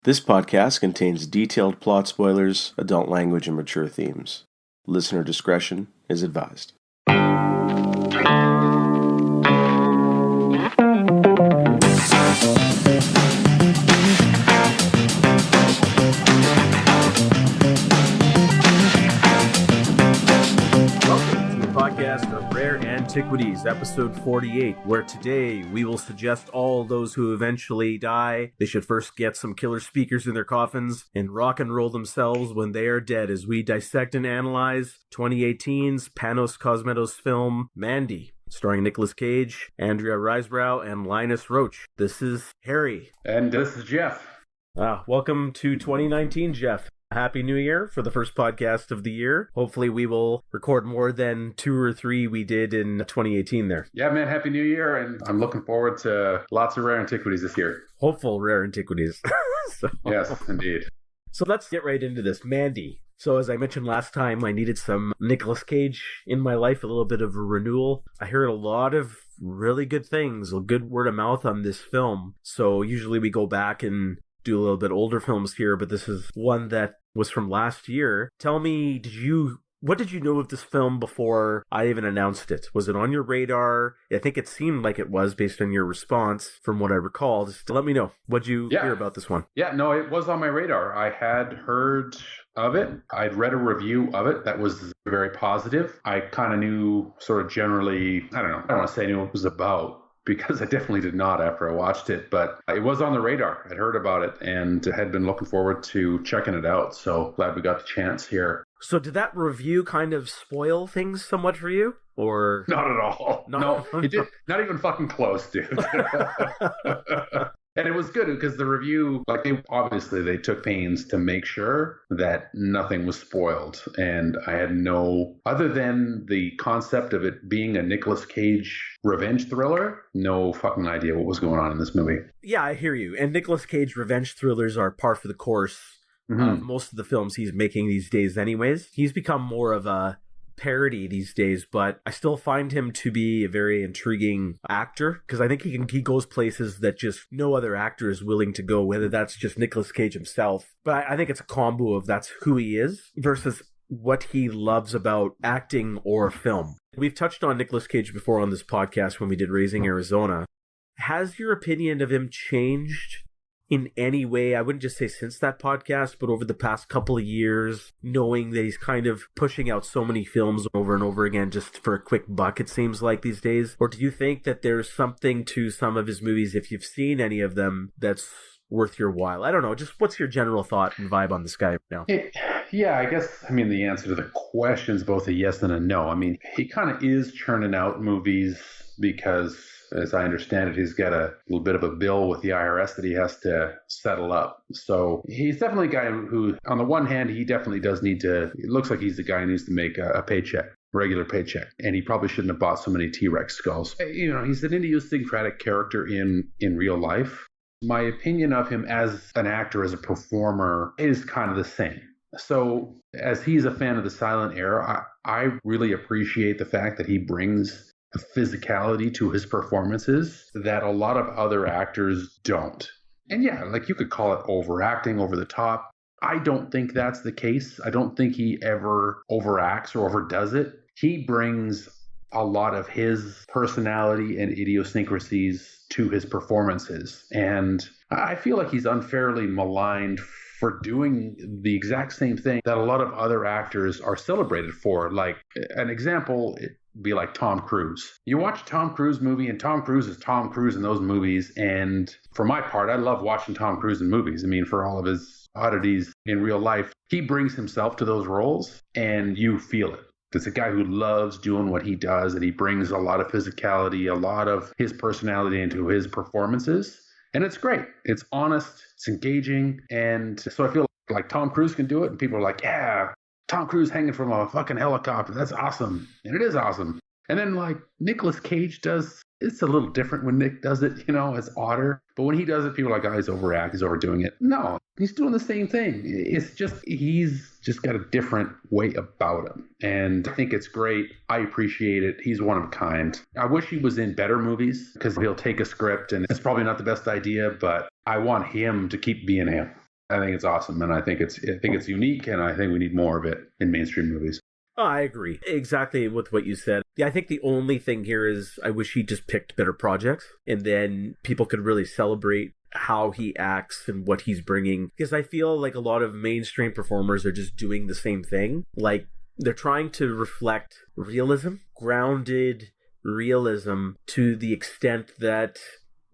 This podcast contains detailed plot spoilers, adult language, and mature themes. Listener discretion is advised. Podcast of Rare Antiquities, episode 48, where today we will suggest all those who eventually die, they should first get some killer speakers in their coffins and rock and roll themselves when they are dead, as we dissect and analyze 2018's Panos Cosmatos film, Mandy, starring Nicolas Cage, Andrea Riseborough, and Linus Roach. This is Harry. And this is Geoff. Welcome to 2019, Geoff. Happy New Year for the first podcast of the year. Hopefully we will record more than 2 or 3 we did in 2018 there. Yeah, man, Happy New Year, and I'm looking forward to lots of Rare Antiquities this year. Hopeful Rare Antiquities. Yes, indeed. So let's get right into this. Mandy. So as I mentioned last time, I needed some Nicolas Cage in my life, a little bit of a renewal. I heard a lot of really good things, a good word of mouth on this film. So usually we go back and do a little bit older films here, but this is one that was from last year. Tell me, what did you know of this film before I even announced it? Was it on your radar? I think it seemed like it was based on your response from what I recall. Just let me know. What'd you hear about this one? Yeah, no, it was on my radar. I had heard of it. I'd read a review of it that was very positive. I kind of knew sort of generally, I don't want to say I knew what it was about, because I definitely did not after I watched it, but it was on the radar. I'd heard about it and had been looking forward to checking it out. So glad we got the chance here. So did that review kind of spoil things somewhat for you? Or not at all. No, it did. Not even fucking close, dude. And it was good because the review, they took pains to make sure that nothing was spoiled. And I had other than the concept of it being a Nicolas Cage revenge thriller, no fucking idea what was going on in this movie. Yeah, I hear you. And Nicolas Cage revenge thrillers are par for the course of most of the films he's making these days anyways. He's become more of a parody these days, but I still find him to be a very intriguing actor, because I think he goes places that just no other actor is willing to go, whether that's just Nicolas Cage himself. But I think it's a combo of that's who he is versus what he loves about acting or film. We've touched on Nicolas Cage before on this podcast when we did Raising Arizona. Has your opinion of him changed in any way? I wouldn't just say since that podcast, but over the past couple of years, knowing that he's kind of pushing out so many films over and over again just for a quick buck, it seems like these days? Or do you think that there's something to some of his movies, if you've seen any of them, that's worth your while? I don't know. Just what's your general thought and vibe on this guy now? Yeah, I guess, the answer to the question is both a yes and a no. He kind of is churning out movies because, as I understand it, he's got a little bit of a bill with the IRS that he has to settle up. So he's definitely a guy who, on the one hand, he definitely does need to, it looks like he's the guy who needs to make a paycheck, regular paycheck. And he probably shouldn't have bought so many T-Rex skulls. He's an idiosyncratic character in real life. My opinion of him as an actor, as a performer, is kind of the same. So as he's a fan of the silent era, I really appreciate the fact that he brings a physicality to his performances that a lot of other actors don't. And yeah, you could call it overacting, over the top. I don't think that's the case. I don't think he ever overacts or overdoes it. He brings a lot of his personality and idiosyncrasies to his performances. And I feel like he's unfairly maligned for doing the exact same thing that a lot of other actors are celebrated for. Like an example, be like Tom Cruise. You watch a Tom Cruise movie and Tom Cruise is Tom Cruise in those movies. And for my part, I love watching Tom Cruise in movies. For all of his oddities in real life, he brings himself to those roles and you feel it. It's a guy who loves doing what he does, and he brings a lot of physicality, a lot of his personality into his performances. And it's great. It's honest. It's engaging. And so I feel like Tom Cruise can do it. And people are like, yeah, Tom Cruise hanging from a fucking helicopter. That's awesome. And it is awesome. And then Nicolas Cage does, it's a little different when Nick does it, as odder. But when he does it, people are like, oh, he's overdoing it. No, he's doing the same thing. It's just, he's just got a different way about him. And I think it's great. I appreciate it. He's one of a kind. I wish he was in better movies because he'll take a script and it's probably not the best idea, but I want him to keep being him. I think it's awesome, and I think it's unique, and I think we need more of it in mainstream movies. Oh, I agree exactly with what you said. Yeah, I think the only thing here is I wish he just picked better projects, and then people could really celebrate how he acts and what he's bringing. Because I feel like a lot of mainstream performers are just doing the same thing. Like, they're trying to reflect realism, grounded realism, to the extent that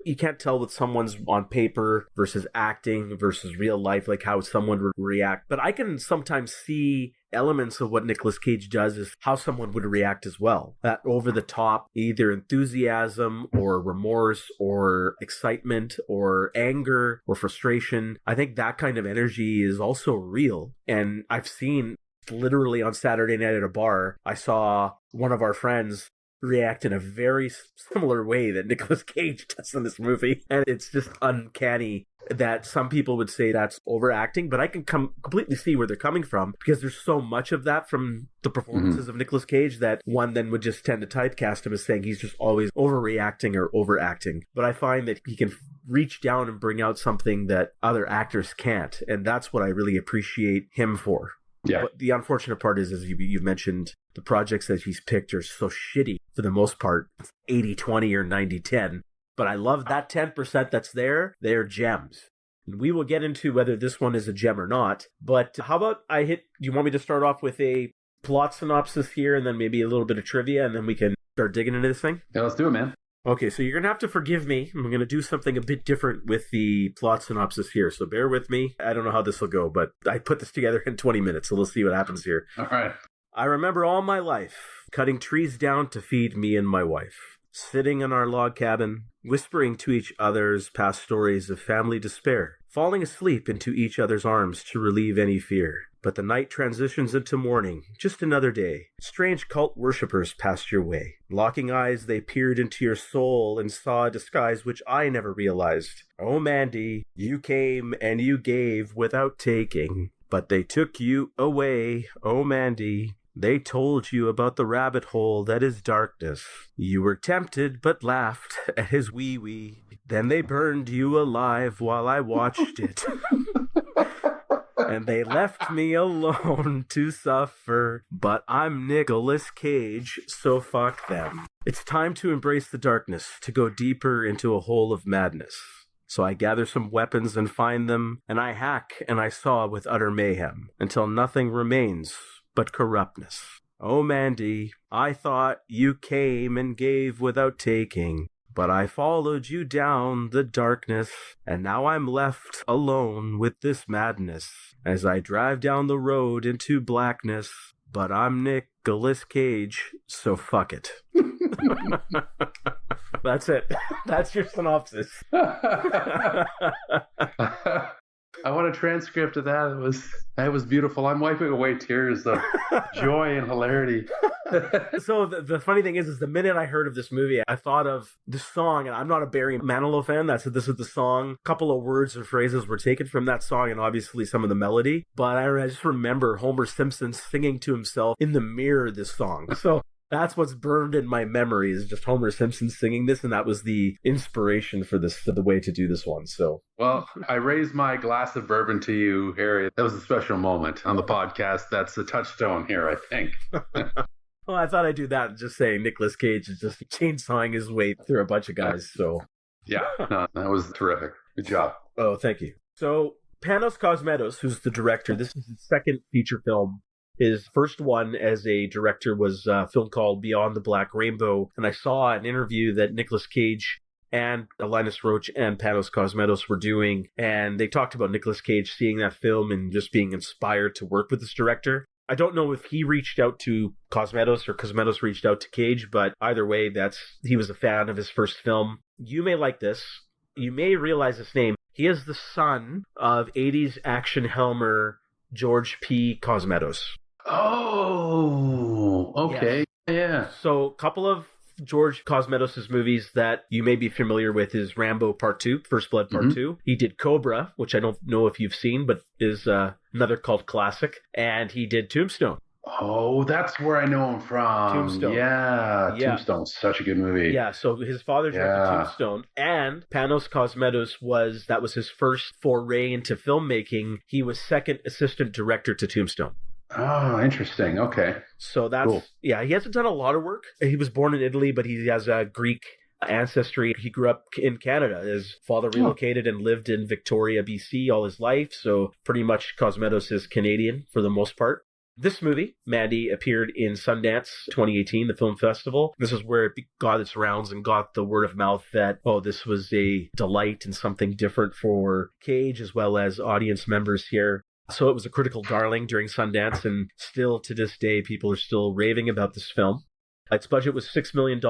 you can't tell what someone's on paper versus acting versus real life, like how someone would react. But I can sometimes see elements of what Nicolas Cage does is how someone would react as well. That over the top, either enthusiasm or remorse or excitement or anger or frustration. I think that kind of energy is also real. And I've seen literally on Saturday night at a bar, I saw one of our friends react in a very similar way that Nicolas Cage does in this movie. And it's just uncanny that some people would say that's overacting, but I can completely see where they're coming from, because there's so much of that from the performances of Nicolas Cage that one then would just tend to typecast him as saying he's just always overreacting or overacting. But I find that he can reach down and bring out something that other actors can't, and that's what I really appreciate him for. Yeah. But the unfortunate part is, as you've mentioned, the projects that he's picked are so shitty for the most part. 80-20 or 90-10. But I love that 10% that's there. They're gems. And we will get into whether this one is a gem or not. But how about do you want me to start off with a plot synopsis here and then maybe a little bit of trivia, and then we can start digging into this thing? Yeah, let's do it, man. Okay, so you're going to have to forgive me. I'm going to do something a bit different with the plot synopsis here, so bear with me. I don't know how this will go, but I put this together in 20 minutes, so we'll see what happens here. All right. I remember all my life cutting trees down to feed me and my wife, sitting in our log cabin, whispering to each other's past stories of family despair, falling asleep into each other's arms to relieve any fear. But the night transitions into morning, just another day. Strange cult worshippers passed your way. Locking eyes, they peered into your soul and saw a disguise which I never realized. Oh, Mandy, you came and you gave without taking, but they took you away. Oh, Mandy, they told you about the rabbit hole that is darkness. You were tempted but laughed at his wee-wee. Then they burned you alive while I watched it. And they left me alone to suffer. But I'm Nicolas Cage, so fuck them. It's time to embrace the darkness, to go deeper into a hole of madness. So I gather some weapons and find them, and I hack and I saw with utter mayhem, until nothing remains but corruptness. Oh, Mandy, I thought you came and gave without taking. But I followed you down the darkness, and now I'm left alone with this madness, as I drive down the road into blackness. But I'm Nicolas Cage, so fuck it. That's it. That's your synopsis. I want a transcript of that. That was beautiful. I'm wiping away tears of joy and hilarity. So the funny thing is the minute I heard of this movie, I thought of the song, and I'm not a Barry Manilow fan. This is the song. A couple of words or phrases were taken from that song, and obviously some of the melody. But I just remember Homer Simpson singing to himself in the mirror this song. So that's what's burned in my memory, is just Homer Simpson singing this, and that was the inspiration for the way to do this one. So, well, I raised my glass of bourbon to you, Harry. That was a special moment on the podcast. That's the touchstone here, I think. Well, I thought I'd do that and just say Nicolas Cage is just chainsawing his way through a bunch of guys. So, yeah, no, that was terrific. Good job. Oh, thank you. So, Panos Cosmatos, who's the director, this is his second feature film. His first one as a director was a film called Beyond the Black Rainbow, and I saw an interview that Nicolas Cage and Linus Roach and Panos Cosmatos were doing, and they talked about Nicolas Cage seeing that film and just being inspired to work with this director. I don't know if he reached out to Cosmatos or Cosmatos reached out to Cage, but either way, he was a fan of his first film. You may like this. You may realize his name. He is the son of 80s action helmer George P. Cosmatos. Oh, okay. Yes. Yeah. So a couple of George Cosmatos' movies that you may be familiar with is Rambo Part 2, First Blood Part 2. He did Cobra, which I don't know if you've seen, but is another cult classic. And he did Tombstone. Oh, that's where I know him from. Tombstone. Yeah, Yeah. Tombstone's such a good movie. Yeah, so his father directed Tombstone, and Panos Cosmatos was his first foray into filmmaking. He was second assistant director to Tombstone. Oh, interesting. Okay. So that's cool. Yeah, he hasn't done a lot of work. He was born in Italy, but he has a Greek ancestry. He grew up in Canada. His father relocated and lived in Victoria, BC all his life, so pretty much Cosmatos is Canadian for the most part. This movie, Mandy, appeared in Sundance 2018, the film festival. This is where it got its rounds and got the word of mouth that, this was a delight and something different for Cage as well as audience members here. So it was a critical darling during Sundance, and still to this day, people are still raving about this film. Its budget was $6 million.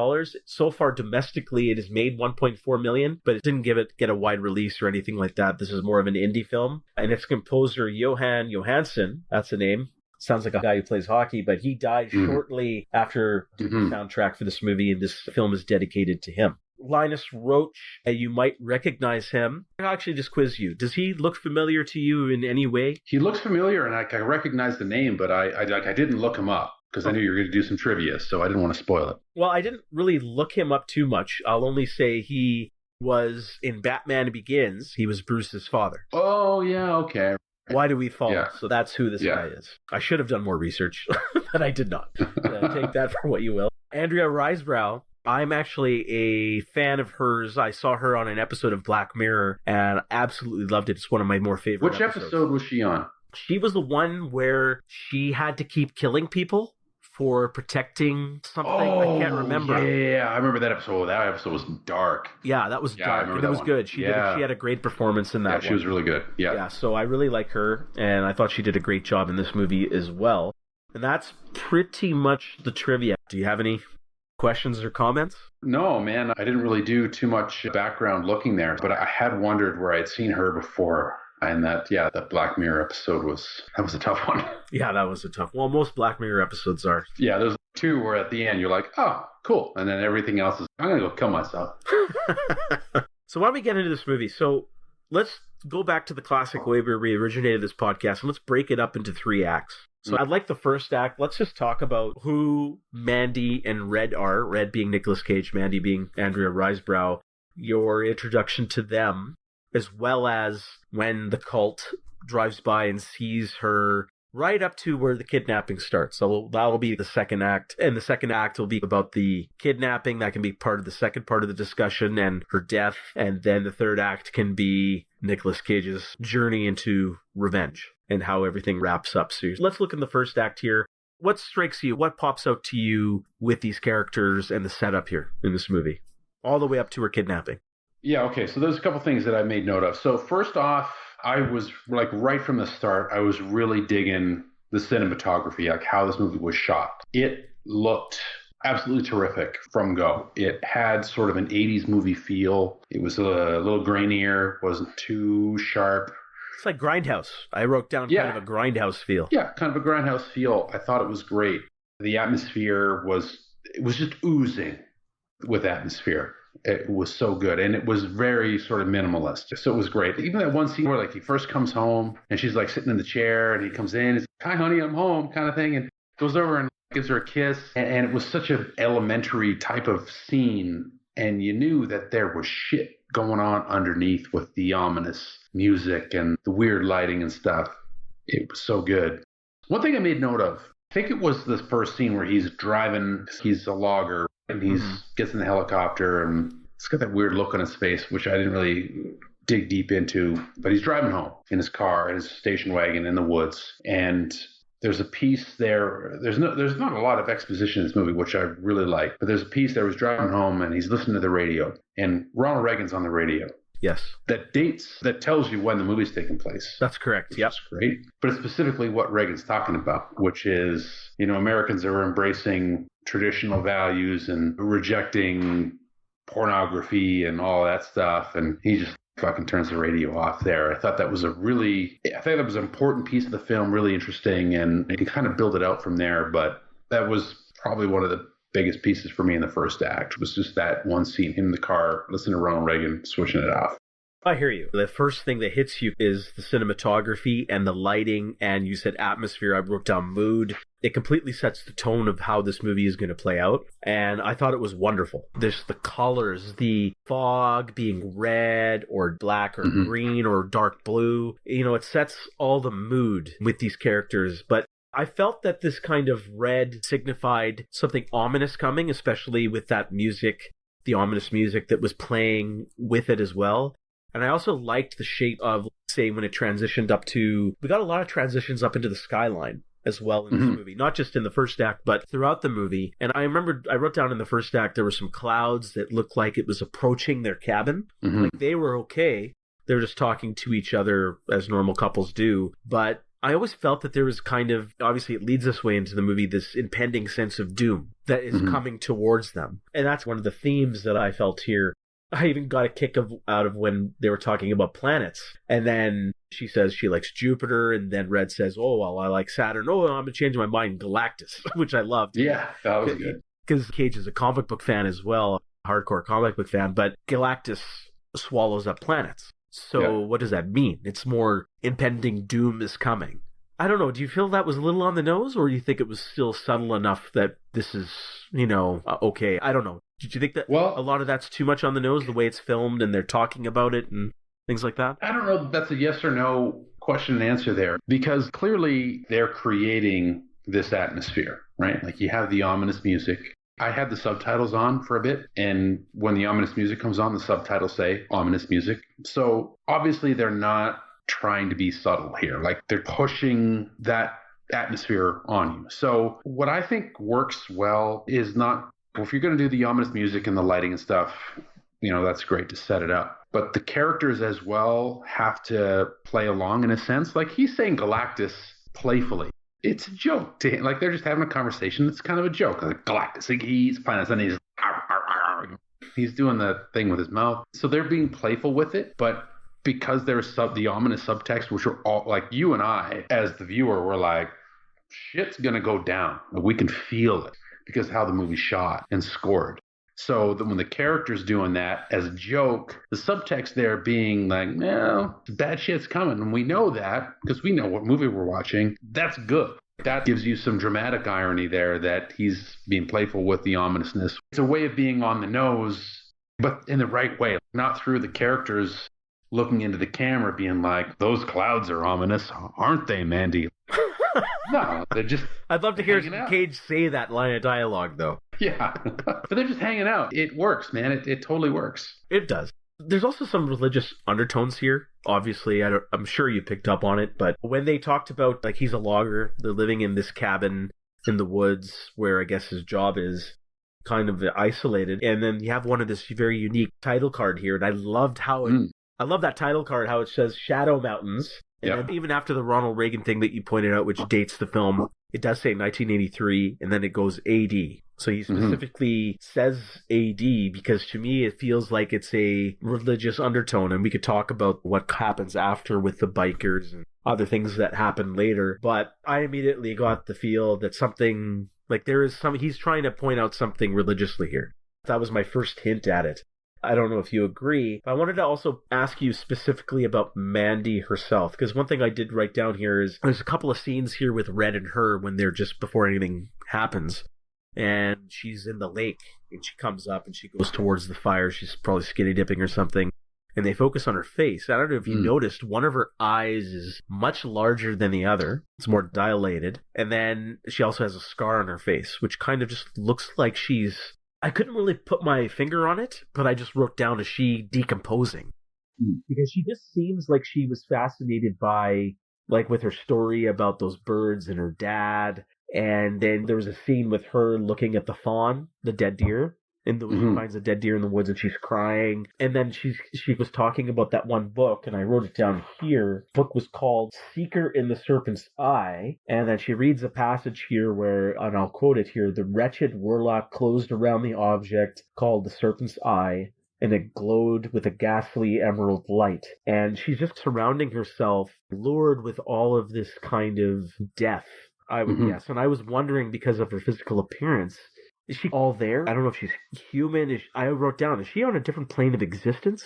So far, domestically, it has made $1.4 million, but it didn't get a wide release or anything like that. This is more of an indie film. And its composer, Johan Johansson, that's the name. Sounds like a guy who plays hockey, but he died shortly after doing the soundtrack for this movie, and this film is dedicated to him. Linus Roach, you might recognize him. I'll actually just quiz you. Does he look familiar to you in any way? He looks familiar, and I recognize the name, but I didn't look him up because I knew you were going to do some trivia, so I didn't want to spoil it. Well, I didn't really look him up too much. I'll only say he was in Batman Begins. He was Bruce's father. Oh, yeah, okay. Why Do We Fall? Yeah. So that's who this guy is. I should have done more research, but I did not. Take that for what you will. Andrea Riseborough, I'm actually a fan of hers. I saw her on an episode of Black Mirror and absolutely loved it. It's one of my more favorite episodes. Which episode was she on? She was the one where she had to keep killing people for protecting something. I can't remember. Yeah, I remember that episode. That episode was dark. Yeah, that was dark. And it was good. She had a great performance in that one. Yeah, she was really good. Yeah, so I really like her, and I thought she did a great job in this movie as well. And that's pretty much the trivia. Do you have any questions or comments? No, man. I didn't really do too much background looking there, but I had wondered where I'd seen her before. And that Black Mirror episode was a tough one. Yeah, that was a tough one. Well, most Black Mirror episodes are. Yeah, there's two where at the end you're like, oh, cool. And then everything else is, I'm going to go kill myself. So why don't we get into this movie? So let's go back to the classic way we originated this podcast, and let's break it up into 3 acts. So I'd like the first act. Let's just talk about who Mandy and Red are. Red being Nicolas Cage, Mandy being Andrea Riseborough. Your introduction to them, as well as when the cult drives by and sees her right up to where the kidnapping starts. So that'll be the second act. And the second act will be about the kidnapping. That can be part of the second part of the discussion and her death. And then the third act can be Nicolas Cage's journey into revenge and how everything wraps up. So let's look in the first act here. What strikes you? What pops out to you with these characters and the setup here in this movie? All the way up to her kidnapping. Yeah, okay. So there's a couple things that I made note of. So first off, I was like right from the start, I was really digging the cinematography, like how this movie was shot. It looked absolutely terrific from go. It had sort of an 80s movie feel. It was a little grainier, wasn't too sharp. It's like Grindhouse. I wrote down kind of a Grindhouse feel. Yeah, kind of a Grindhouse feel. I thought it was great. The atmosphere was just oozing with atmosphere. It was so good, and it was very sort of minimalist. So it was great. Even that one scene where like he first comes home and she's like sitting in the chair and he comes in, he's like, "Hi, honey, I'm home," kind of thing, and goes over and gives her a kiss. And it was such an elementary type of scene, and you knew that there was shit going on underneath with the ominous music and the weird lighting and stuff. It was so good. One thing I made note of, I think it was this first scene where he's driving, he's a logger, and he gets in the helicopter, and it's got that weird look on his face, which I didn't really dig deep into. But he's driving home in his car, in his station wagon in the woods. And there's a piece there. There's not a lot of exposition in this movie, which I really like. But there's a piece there. He's driving home, and he's listening to the radio. And Ronald Reagan's on the radio. Yes. That tells you when the movie's taking place. That's correct. Yep. That's great. But it's specifically what Reagan's talking about, which is, Americans are embracing traditional values and rejecting pornography and all that stuff. And he just fucking turns the radio off there. I thought that was an important piece of the film, really interesting. And he kind of built it out from there. But that was probably one of the biggest pieces for me in the first act, was just that one scene, him in the car, listening to Ronald Reagan, switching it off. I hear you. The first thing that hits you is the cinematography and the lighting, and you said atmosphere. I wrote down mood. It completely sets the tone of how this movie is going to play out, and I thought it was wonderful. There's the colors, the fog being red or black or green or dark blue. You know, it sets all the mood with these characters, but I felt that this kind of red signified something ominous coming, especially with that music, the ominous music that was playing with it as well. And I also liked the shape of, say, when it transitioned up to... We got a lot of transitions up into the skyline as well in this movie. Not just in the first act, but throughout the movie. And I remember I wrote down in the first act there were some clouds that looked like it was approaching their cabin. Like they were okay. They were just talking to each other as normal couples do. But I always felt that there was kind of... Obviously, it leads this way into the movie, this impending sense of doom that is coming towards them. And that's one of the themes that I felt here. I even got a kick out of when they were talking about planets. And then she says she likes Jupiter, and then Red says, oh, well, I like Saturn. Oh, I'm going to change my mind, Galactus, which I loved. Yeah, that was good. Because Cage is a comic book fan as well, a hardcore comic book fan, but Galactus swallows up planets. So what does that mean? It's more impending doom is coming. I don't know. Do you feel that was a little on the nose, or do you think it was still subtle enough that this is, okay? I don't know. Did you think that a lot of that's too much on the nose, the way it's filmed and they're talking about it and things like that? I don't know if that's a yes or no question and answer there, because clearly they're creating this atmosphere, right? Like you have the ominous music. I had the subtitles on for a bit, and when the ominous music comes on, the subtitles say ominous music. So obviously they're not trying to be subtle here. Like they're pushing that atmosphere on you. So what I think works well is not... Well, if you're going to do the ominous music and the lighting and stuff, that's great to set it up. But the characters as well have to play along in a sense. Like he's saying Galactus playfully. It's a joke to him. Like they're just having a conversation. It's kind of a joke. Like Galactus, like he's planets and he's doing the thing with his mouth. So they're being playful with it. But because there's the ominous subtext, which are all like you and I, as the viewer, were like, shit's going to go down. Like, we can feel it. Because how the movie's shot and scored. So that when the character's doing that as a joke, the subtext there being like, bad shit's coming. And we know that because we know what movie we're watching. That's good. That gives you some dramatic irony there that he's being playful with the ominousness. It's a way of being on the nose, but in the right way. Not through the characters looking into the camera being like, those clouds are ominous, aren't they, Mandy? No, they're just... I'd love to hear Cage say that line of dialogue, though. Yeah, but they're just hanging out. It works, man. It totally works. It does. There's also some religious undertones here. Obviously, I'm sure you picked up on it, but when they talked about, like, he's a logger, they're living in this cabin in the woods where I guess his job is kind of isolated, and then you have one of this very unique title card here, and I loved how I love that title card, how it says Shadow Mountains. And then even after the Ronald Reagan thing that you pointed out, which dates the film, it does say 1983, and then it goes AD. So he specifically says AD because to me it feels like it's a religious undertone, and we could talk about what happens after with the bikers and other things that happen later. But I immediately got the feel that something, like he's trying to point out something religiously here. That was my first hint at it. I don't know if you agree. I wanted to also ask you specifically about Mandy herself, because one thing I did write down here is there's a couple of scenes here with Red and her when they're just before anything happens. And she's in the lake, and she comes up and she goes towards the fire. She's probably skinny dipping or something. And they focus on her face. I don't know if you noticed, one of her eyes is much larger than the other. It's more dilated. And then she also has a scar on her face, which kind of just looks like I couldn't really put my finger on it, but I just wrote down, is she decomposing? Because she just seems like she was fascinated by, like, with her story about those birds and her dad. And then there was a scene with her looking at the fawn, the dead deer. And she finds a dead deer in the woods and she's crying. And then she was talking about that one book, and I wrote it down here. The book was called Seeker in the Serpent's Eye. And then she reads a passage here where, and I'll quote it here, the wretched warlock closed around the object called the Serpent's Eye, and it glowed with a ghastly emerald light. And she's just surrounding herself, lured with all of this kind of death, I would guess. And I was wondering, because of her physical appearance, is she all there? I don't know if she's human. I wrote down, is she on a different plane of existence?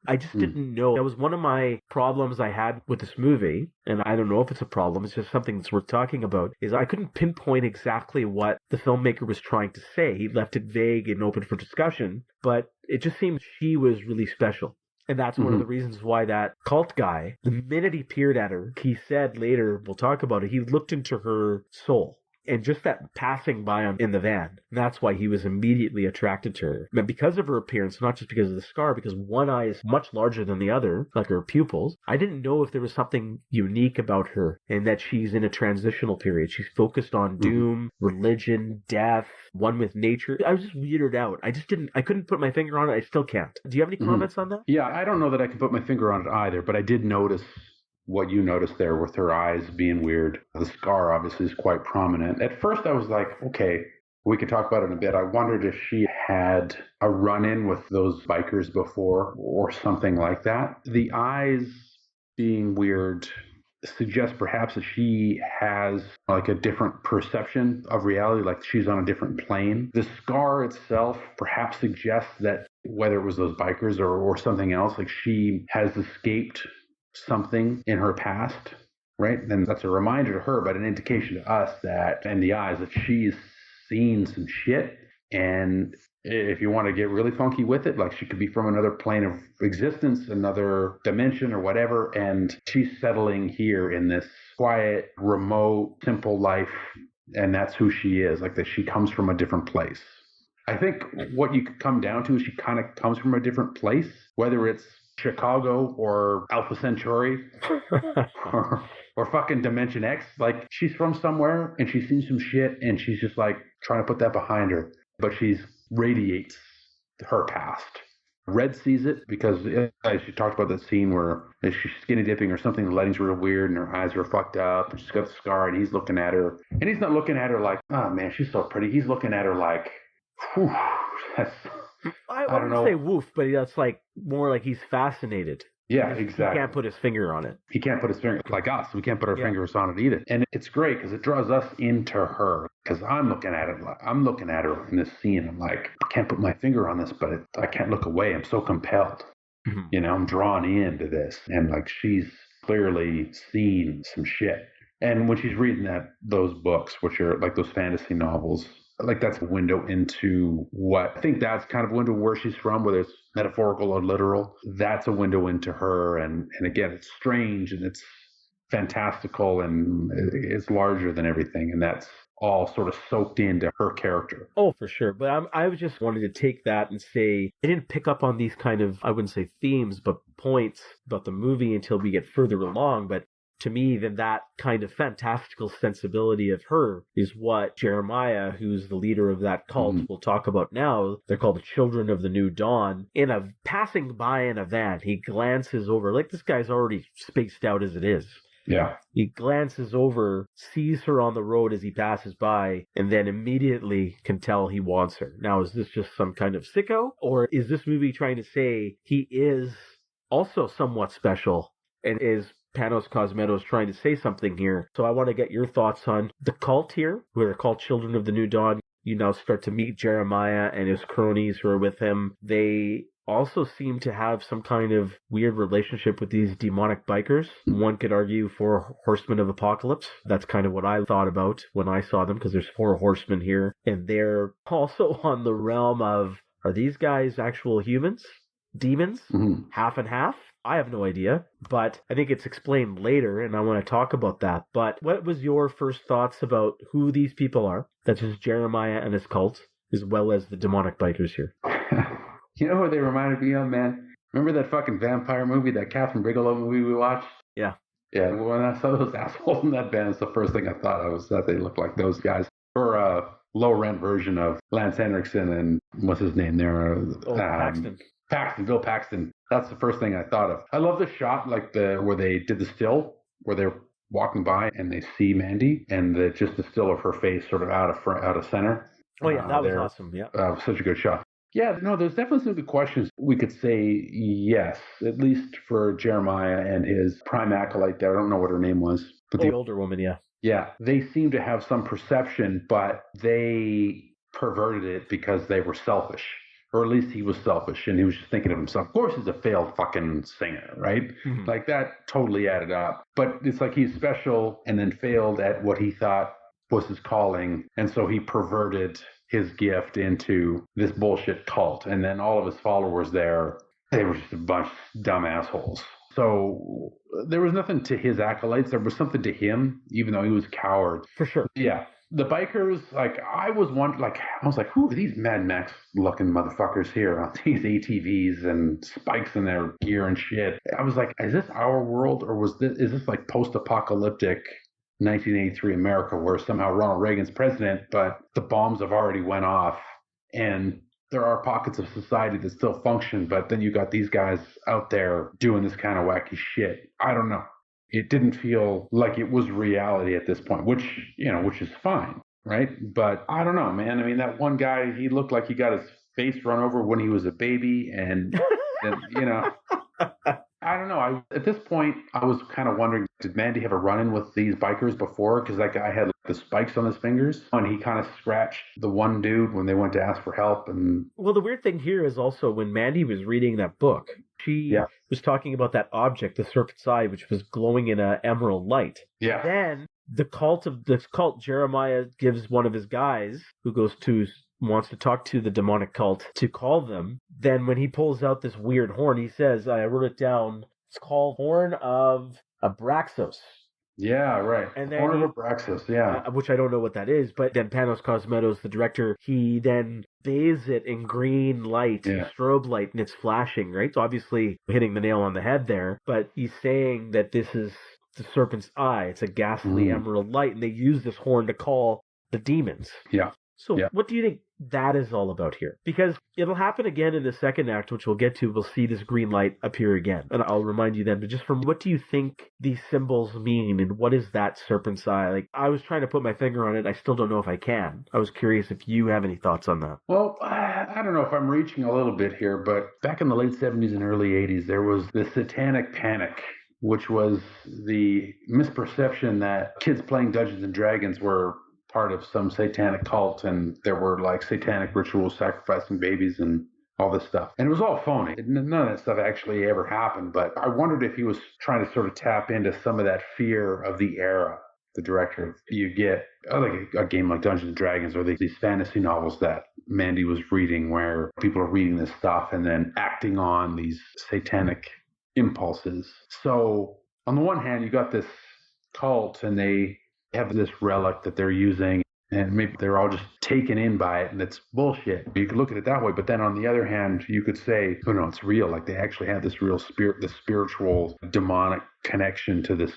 I just didn't know. That was one of my problems I had with this movie, and I don't know if it's a problem, it's just something that's worth talking about, is I couldn't pinpoint exactly what the filmmaker was trying to say. He left it vague and open for discussion, but it just seemed she was really special. And that's one of the reasons why that cult guy, the minute he peered at her, he said later, we'll talk about it, he looked into her soul. And just that passing by in the van, that's why he was immediately attracted to her. But because of her appearance, not just because of the scar, because one eye is much larger than the other, like her pupils, I didn't know if there was something unique about her and that she's in a transitional period. She's focused on doom, religion, death, one with nature. I was just weirded out. I couldn't put my finger on it. I still can't. Do you have any comments on that? Yeah, I don't know that I can put my finger on it either, but I did notice what you noticed there with her eyes being weird. The scar obviously is quite prominent. At first I was like, okay, we could talk about it in a bit. I wondered if she had a run-in with those bikers before or something like that. The eyes being weird suggests perhaps that she has like a different perception of reality, like she's on a different plane. The scar itself perhaps suggests that whether it was those bikers or something else, like she has escaped something in her past, right? And that's a reminder to her, but an indication to us that, and the eyes, that she's seen some shit. And if you want to get really funky with it, like she could be from another plane of existence, another dimension or whatever, and she's settling here in this quiet, remote, simple life, and that's who she is, like that she comes from a different place. I think what you could come down to is she kind of comes from a different place, whether it's Chicago or Alpha Centauri or fucking Dimension X. Like, she's from somewhere and she's seen some shit and she's just like trying to put that behind her, but she's radiates her past. Red sees it because she talked about that scene where she's skinny dipping or something, the lighting's real weird and her eyes are fucked up and she's got the scar and he's looking at her, and he's not looking at her like, oh man, she's so pretty. He's looking at her like, whew, that's, I wouldn't say woof, but that's like more like he's fascinated. Yeah, exactly. He can't put his finger on it. He can't put his finger, like us. We can't put our fingers on it either. And it's great because it draws us into her. Because I'm looking at it, I'm looking at her in this scene. I'm like, I can't put my finger on this, but I can't look away. I'm so compelled. Mm-hmm. You know, I'm drawn into this. And like, she's clearly seen some shit. And when she's reading those books, which are like those fantasy novels, like that's a window into what I think that's kind of a window where she's from, whether it's metaphorical or literal. That's a window into her. And again, it's strange and it's fantastical and it's larger than everything. And that's all sort of soaked into her character. Oh, for sure. But I was just wanting to take that and say, I didn't pick up on these kind of, I wouldn't say themes, but points about the movie until we get further along. But to me, then that kind of fantastical sensibility of her is what Jeremiah, who's the leader of that cult, we'll talk about now. They're called the Children of the New Dawn. In a passing by in a van, he glances over, like this guy's already spaced out as it is. Yeah. He glances over, sees her on the road as he passes by, and then immediately can tell he wants her. Now, is this just some kind of sicko? Or is this movie trying to say he is also somewhat special and is Panos Cosmatos trying to say something here? So I want to get your thoughts on the cult here, who are called Children of the New Dawn. You now start to meet Jeremiah and his cronies who are with him. They also seem to have some kind of weird relationship with these demonic bikers. One could argue 4 horsemen of apocalypse. That's kind of what I thought about when I saw them, because there's 4 horsemen here. And they're also on the realm of, are these guys actual humans? Demons? Mm-hmm. Half and half? I have no idea, but I think it's explained later, and I want to talk about that. But what was your first thoughts about who these people are? That's just Jeremiah and his cult, as well as the demonic bikers here. You know what they reminded me of, man? Remember that fucking vampire movie, that Catherine Bigelow movie we watched? Yeah. Yeah, when I saw those assholes in that band, it's the first thing I thought of was that they looked like those guys. Or a low-rent version of Lance Henriksen and what's his name there? Paxton. Bill Paxton. That's the first thing I thought of. I love the shot, like where they did the still, where they're walking by and they see Mandy, and just the still of her face sort of out of center. Oh yeah, that was awesome. Yeah, such a good shot. Yeah, no, there's definitely some good questions. We could say yes, at least for Jeremiah and his prime acolyte there. I don't know what her name was. But the older woman, yeah. Yeah, they seem to have some perception, but they perverted it because they were selfish. or at least he was selfish and he was just thinking of himself. Of course, he's a failed fucking singer, right? Mm-hmm. Like that totally added up. But it's like he's special and then failed at what he thought was his calling. And so he perverted his gift into this bullshit cult. And then all of his followers there, they were just a bunch of dumb assholes. So there was nothing to his accolades. There was something to him, even though he was a coward. For sure. Yeah. The bikers, I was like, who are these Mad Max looking motherfuckers here on these ATVs and spikes in their gear and shit? I was like, is this our world, or is this like post-apocalyptic 1983 America where somehow Ronald Reagan's president, but the bombs have already went off and there are pockets of society that still function, but then you got these guys out there doing this kind of wacky shit. I don't know. It didn't feel like it was reality at this point, which is fine, right? But I don't know, man. I mean, that one guy, he looked like he got his face run over when he was a baby, and I don't know. At this point, I was kind of wondering, did Mandy have a run-in with these bikers before? Because that guy had the spikes on his fingers, and he kind of scratched the one dude when they went to ask for help. And well, the weird thing here is also when Mandy was reading that book, she was talking about that object, the serpent's eye, which was glowing in an emerald light. Yeah. Then the cult Jeremiah gives one of his guys who wants to talk to the demonic cult to call them. Then when he pulls out this weird horn, he says, I wrote it down, it's called Horn of Abraxos. Yeah, right. And then Horn of Abraxos, yeah. Which I don't know what that is, but then Panos Cosmatos, the director, he then bathes it in green light, strobe light, and it's flashing, right? So obviously hitting the nail on the head there, but he's saying that this is the serpent's eye. It's a ghastly emerald light, and they use this horn to call the demons. Yeah. So what do you think that is all about here? Because it'll happen again in the second act, which we'll get to. We'll see this green light appear again. And I'll remind you then, but just from what do you think these symbols mean, and what is that serpent's eye? Like, I was trying to put my finger on it. I still don't know if I can. I was curious if you have any thoughts on that. Well, I don't know if I'm reaching a little bit here, but back in the late 70s and early 80s, there was the satanic panic, which was the misperception that kids playing Dungeons and Dragons were part of some satanic cult, and there were like satanic rituals, sacrificing babies and all this stuff. And it was all phony. None of that stuff actually ever happened, but I wondered if he was trying to sort of tap into some of that fear of the era, the director. You get like a game like Dungeons and Dragons, or these fantasy novels that Mandy was reading, where people are reading this stuff and then acting on these satanic impulses. So on the one hand, you got this cult, and they have this relic that they're using, and maybe they're all just taken in by it, and it's bullshit. You could look at it that way, but then on the other hand, you could say, oh no, it's real. Like, they actually have this real spirit, this spiritual demonic connection to this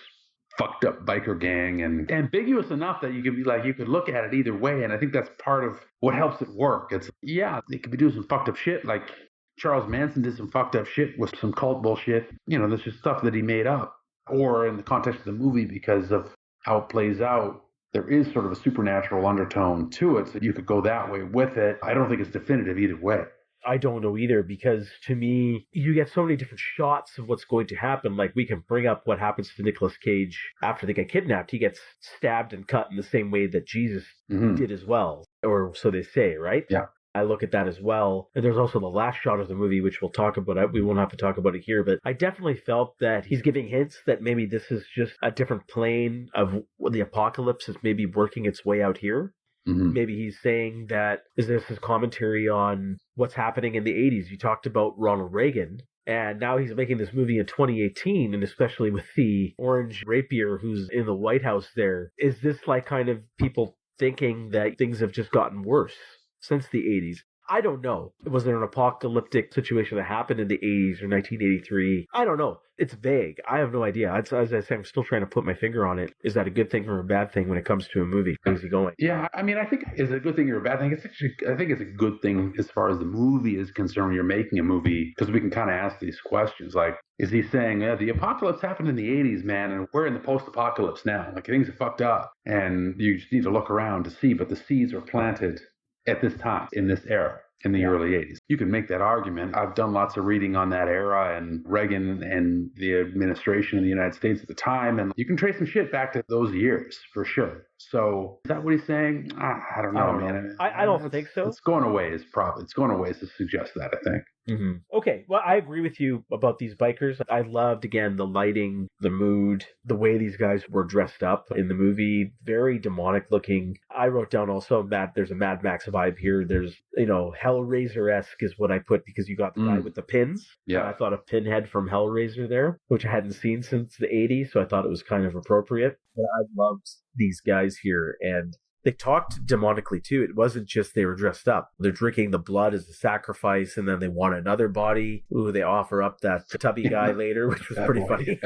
fucked up biker gang, and ambiguous enough that you could look at it either way. And I think that's part of what helps it work. It's, they could be doing some fucked up shit, like Charles Manson did some fucked up shit with some cult bullshit. There's just stuff that he made up. Or in the context of the movie, because of how it plays out, there is sort of a supernatural undertone to it, so you could go that way with it. I don't think it's definitive either way. I don't know either, because to me, you get so many different shots of what's going to happen. Like, we can bring up what happens to Nicolas Cage after they get kidnapped. He gets stabbed and cut in the same way that Jesus did as well, or so they say, right? Yeah. I look at that as well. And there's also the last shot of the movie, which we'll talk about. We won't have to talk about it here, but I definitely felt that he's giving hints that maybe this is just a different plane of the apocalypse is maybe working its way out here. Mm-hmm. Maybe he's saying that is this his commentary on what's happening in the 80s. You talked about Ronald Reagan, and now he's making this movie in 2018, and especially with the orange rapier who's in the White House there. Is this like kind of people thinking that things have just gotten worse since the 80s? I don't know. Was there an apocalyptic situation that happened in the 80s or 1983? I don't know. It's vague. I have no idea. As I say, I'm still trying to put my finger on it. Is that a good thing or a bad thing when it comes to a movie? How's he going? Yeah, I mean, I think is it a good thing or a bad thing? I think it's a good thing as far as the movie is concerned when you're making a movie, because we can kind of ask these questions. Like, is he saying, the apocalypse happened in the 80s, man, and we're in the post-apocalypse now? Like, things are fucked up, and you just need to look around to see, but the seeds were planted at this time, in this era, in the early 80s. You can make that argument. I've done lots of reading on that era and Reagan and the administration in the United States at the time, and you can trace some shit back to those years, for sure. So is that what he's saying? I don't know, man. I don't think so. It's going away to suggest that, I think. Mm-hmm. Okay, well, I agree with you about these bikers. I loved, again, the lighting, the mood, the way these guys were dressed up in the movie. Very demonic looking. I wrote down also, there's a Mad Max vibe here. There's, Hellraiser-esque is what I put, because you got the guy with the pins. Yeah. I thought a pinhead from Hellraiser there, which I hadn't seen since the 80s, so I thought it was kind of appropriate. But I loved these guys here, and they talked demonically too. It wasn't just they were dressed up. They're drinking the blood as a sacrifice, and then they want another body. Ooh, they offer up that tubby guy later, which was pretty funny.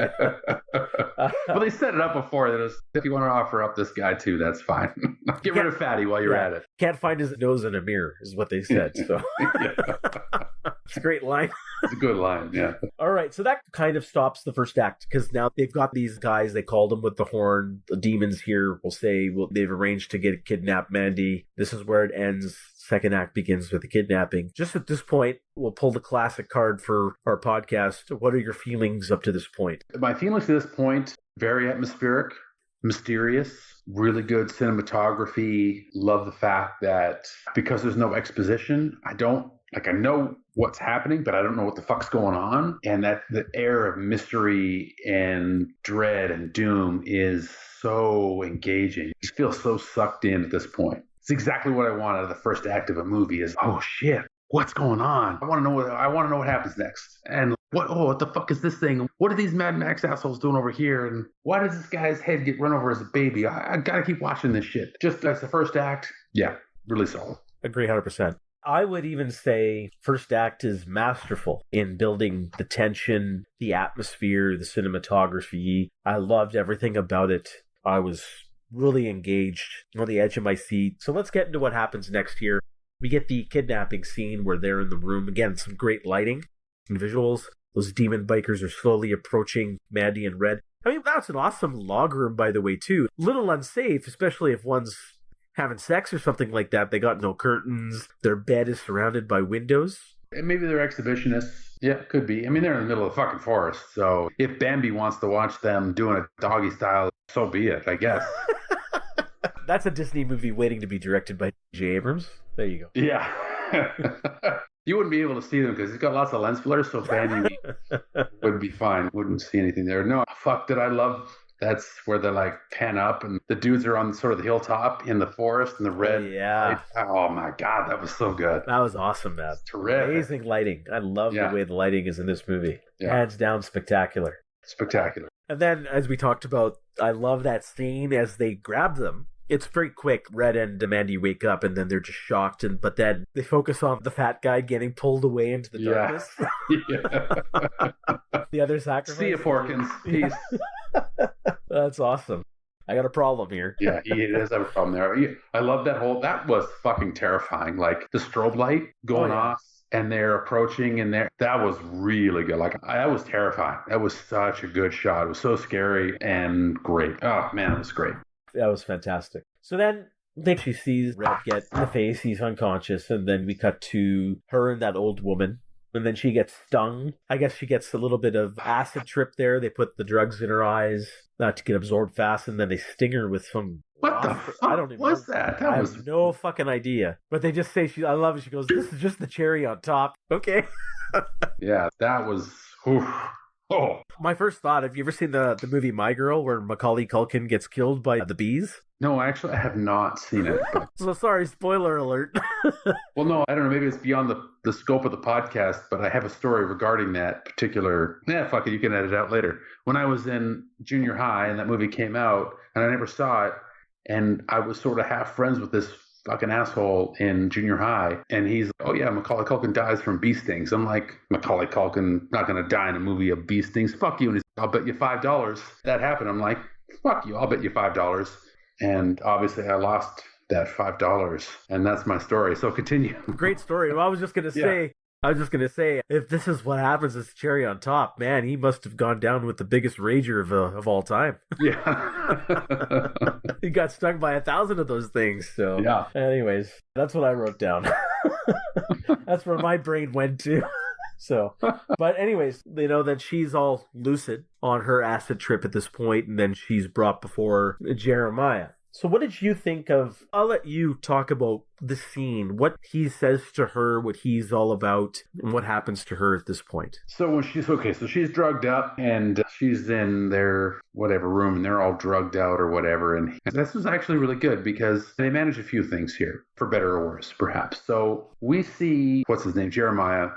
Well, they set it up before that if you want to offer up this guy too, that's fine. Get rid of Fatty while you're at it. Can't find his nose in a mirror, is what they said. So it's a great line. It's a good line, yeah. All right, so that kind of stops the first act, because now they've got these guys, they called them with the horn. The demons here will say, they've arranged to kidnap Mandy. This is where it ends. Second act begins with the kidnapping. Just at this point, we'll pull the classic card for our podcast. What are your feelings up to this point? My feelings to this point, very atmospheric, mysterious, really good cinematography. Love the fact that because there's no exposition, I know what's happening, but I don't know what the fuck's going on. And that the air of mystery and dread and doom is so engaging. You feel so sucked in at this point. It's exactly what I want out of the first act of a movie is, oh shit, what's going on? I want to know what happens next. And what the fuck is this thing? What are these Mad Max assholes doing over here? And why does this guy's head get run over as a baby? I gotta keep watching this shit. Just as the first act, yeah, really solid. Agree 100%. I would even say first act is masterful in building the tension, the atmosphere, the cinematography. I loved everything about it. I was really engaged, on the edge of my seat. So let's get into what happens next here. We get the kidnapping scene where they're in the room. Again, some great lighting and visuals. Those demon bikers are slowly approaching Mandy and Red. I mean, that's an awesome log room, by the way, too. Little unsafe, especially if one's having sex or something like that. They got no curtains. Their bed is surrounded by windows. And maybe they're exhibitionists. Yeah, could be. I mean, they're in the middle of the fucking forest. So if Bambi wants to watch them doing a doggy style, so be it, I guess. That's a Disney movie waiting to be directed by J. Abrams. There you go. Yeah. You wouldn't be able to see them because he's got lots of lens flares, so Bambi would be fine. Wouldn't see anything there. No, fuck, did I love... That's where they like pan up and the dudes are on sort of the hilltop in the forest and the red. Yeah. Light. Oh my God, that was so good. That was awesome, man. Terrific. Amazing lighting. I love the way the lighting is in this movie. Yeah. Hands down, spectacular. Spectacular. And then, as we talked about, I love that scene as they grab them. It's very quick. Red and Mandy wake up and then they're just shocked. But then they focus on the fat guy getting pulled away into the darkness. Yeah. The other sacrifice. See you, Porkins. Peace. That's awesome. I got a problem here. Yeah, he does have a problem there. I love that was fucking terrifying. Like the strobe light going off and they're approaching and that was really good. Like that was terrifying. That was such a good shot. It was so scary and great. Oh man, it was great. That was fantastic. So then she sees Red get in the face. He's unconscious. And then we cut to her and that old woman. And then she gets stung. I guess she gets a little bit of acid trip there. They put the drugs in her eyes to get absorbed fast. And then they sting her with some... What the fuck I don't even was know. That? I have no fucking idea. But they just say, I love it. She goes, this is just the cherry on top. Okay. Yeah, that was... Oof. Oh. My first thought, have you ever seen the movie My Girl where Macaulay Culkin gets killed by the bees? No, actually, I have not seen it. But... So sorry, spoiler alert. Well, no, I don't know. Maybe it's beyond the scope of the podcast, but I have a story regarding that particular... fuck it, you can edit it out later. When I was in junior high and that movie came out, and I never saw it, and I was sort of half friends with this fucking asshole in junior high, and he's like, oh yeah, Macaulay Culkin dies from bee stings. I'm like, Macaulay Culkin not gonna die in a movie of bee stings, fuck you. And he's like, I'll bet you $5 that happened. I'm like, fuck you, I'll bet you $5. And obviously I lost that $5, and that's my story. So continue. Great story. Well, I was just gonna say, if this is what happens, it's cherry on top. Man, he must have gone down with the biggest rager of all time. Yeah. He got stung by 1,000 of those things. So, yeah. Anyways, that's what I wrote down. That's where my brain went to. So, but anyways, they know that she's all lucid on her acid trip at this point, and then she's brought before Jeremiah. So what did you think of, I'll let you talk about the scene, what he says to her, what he's all about, and what happens to her at this point. So when she's drugged up and she's in their whatever room and they're all drugged out or whatever. And this was actually really good because they manage a few things here, for better or worse, perhaps. So we see, what's his name, Jeremiah.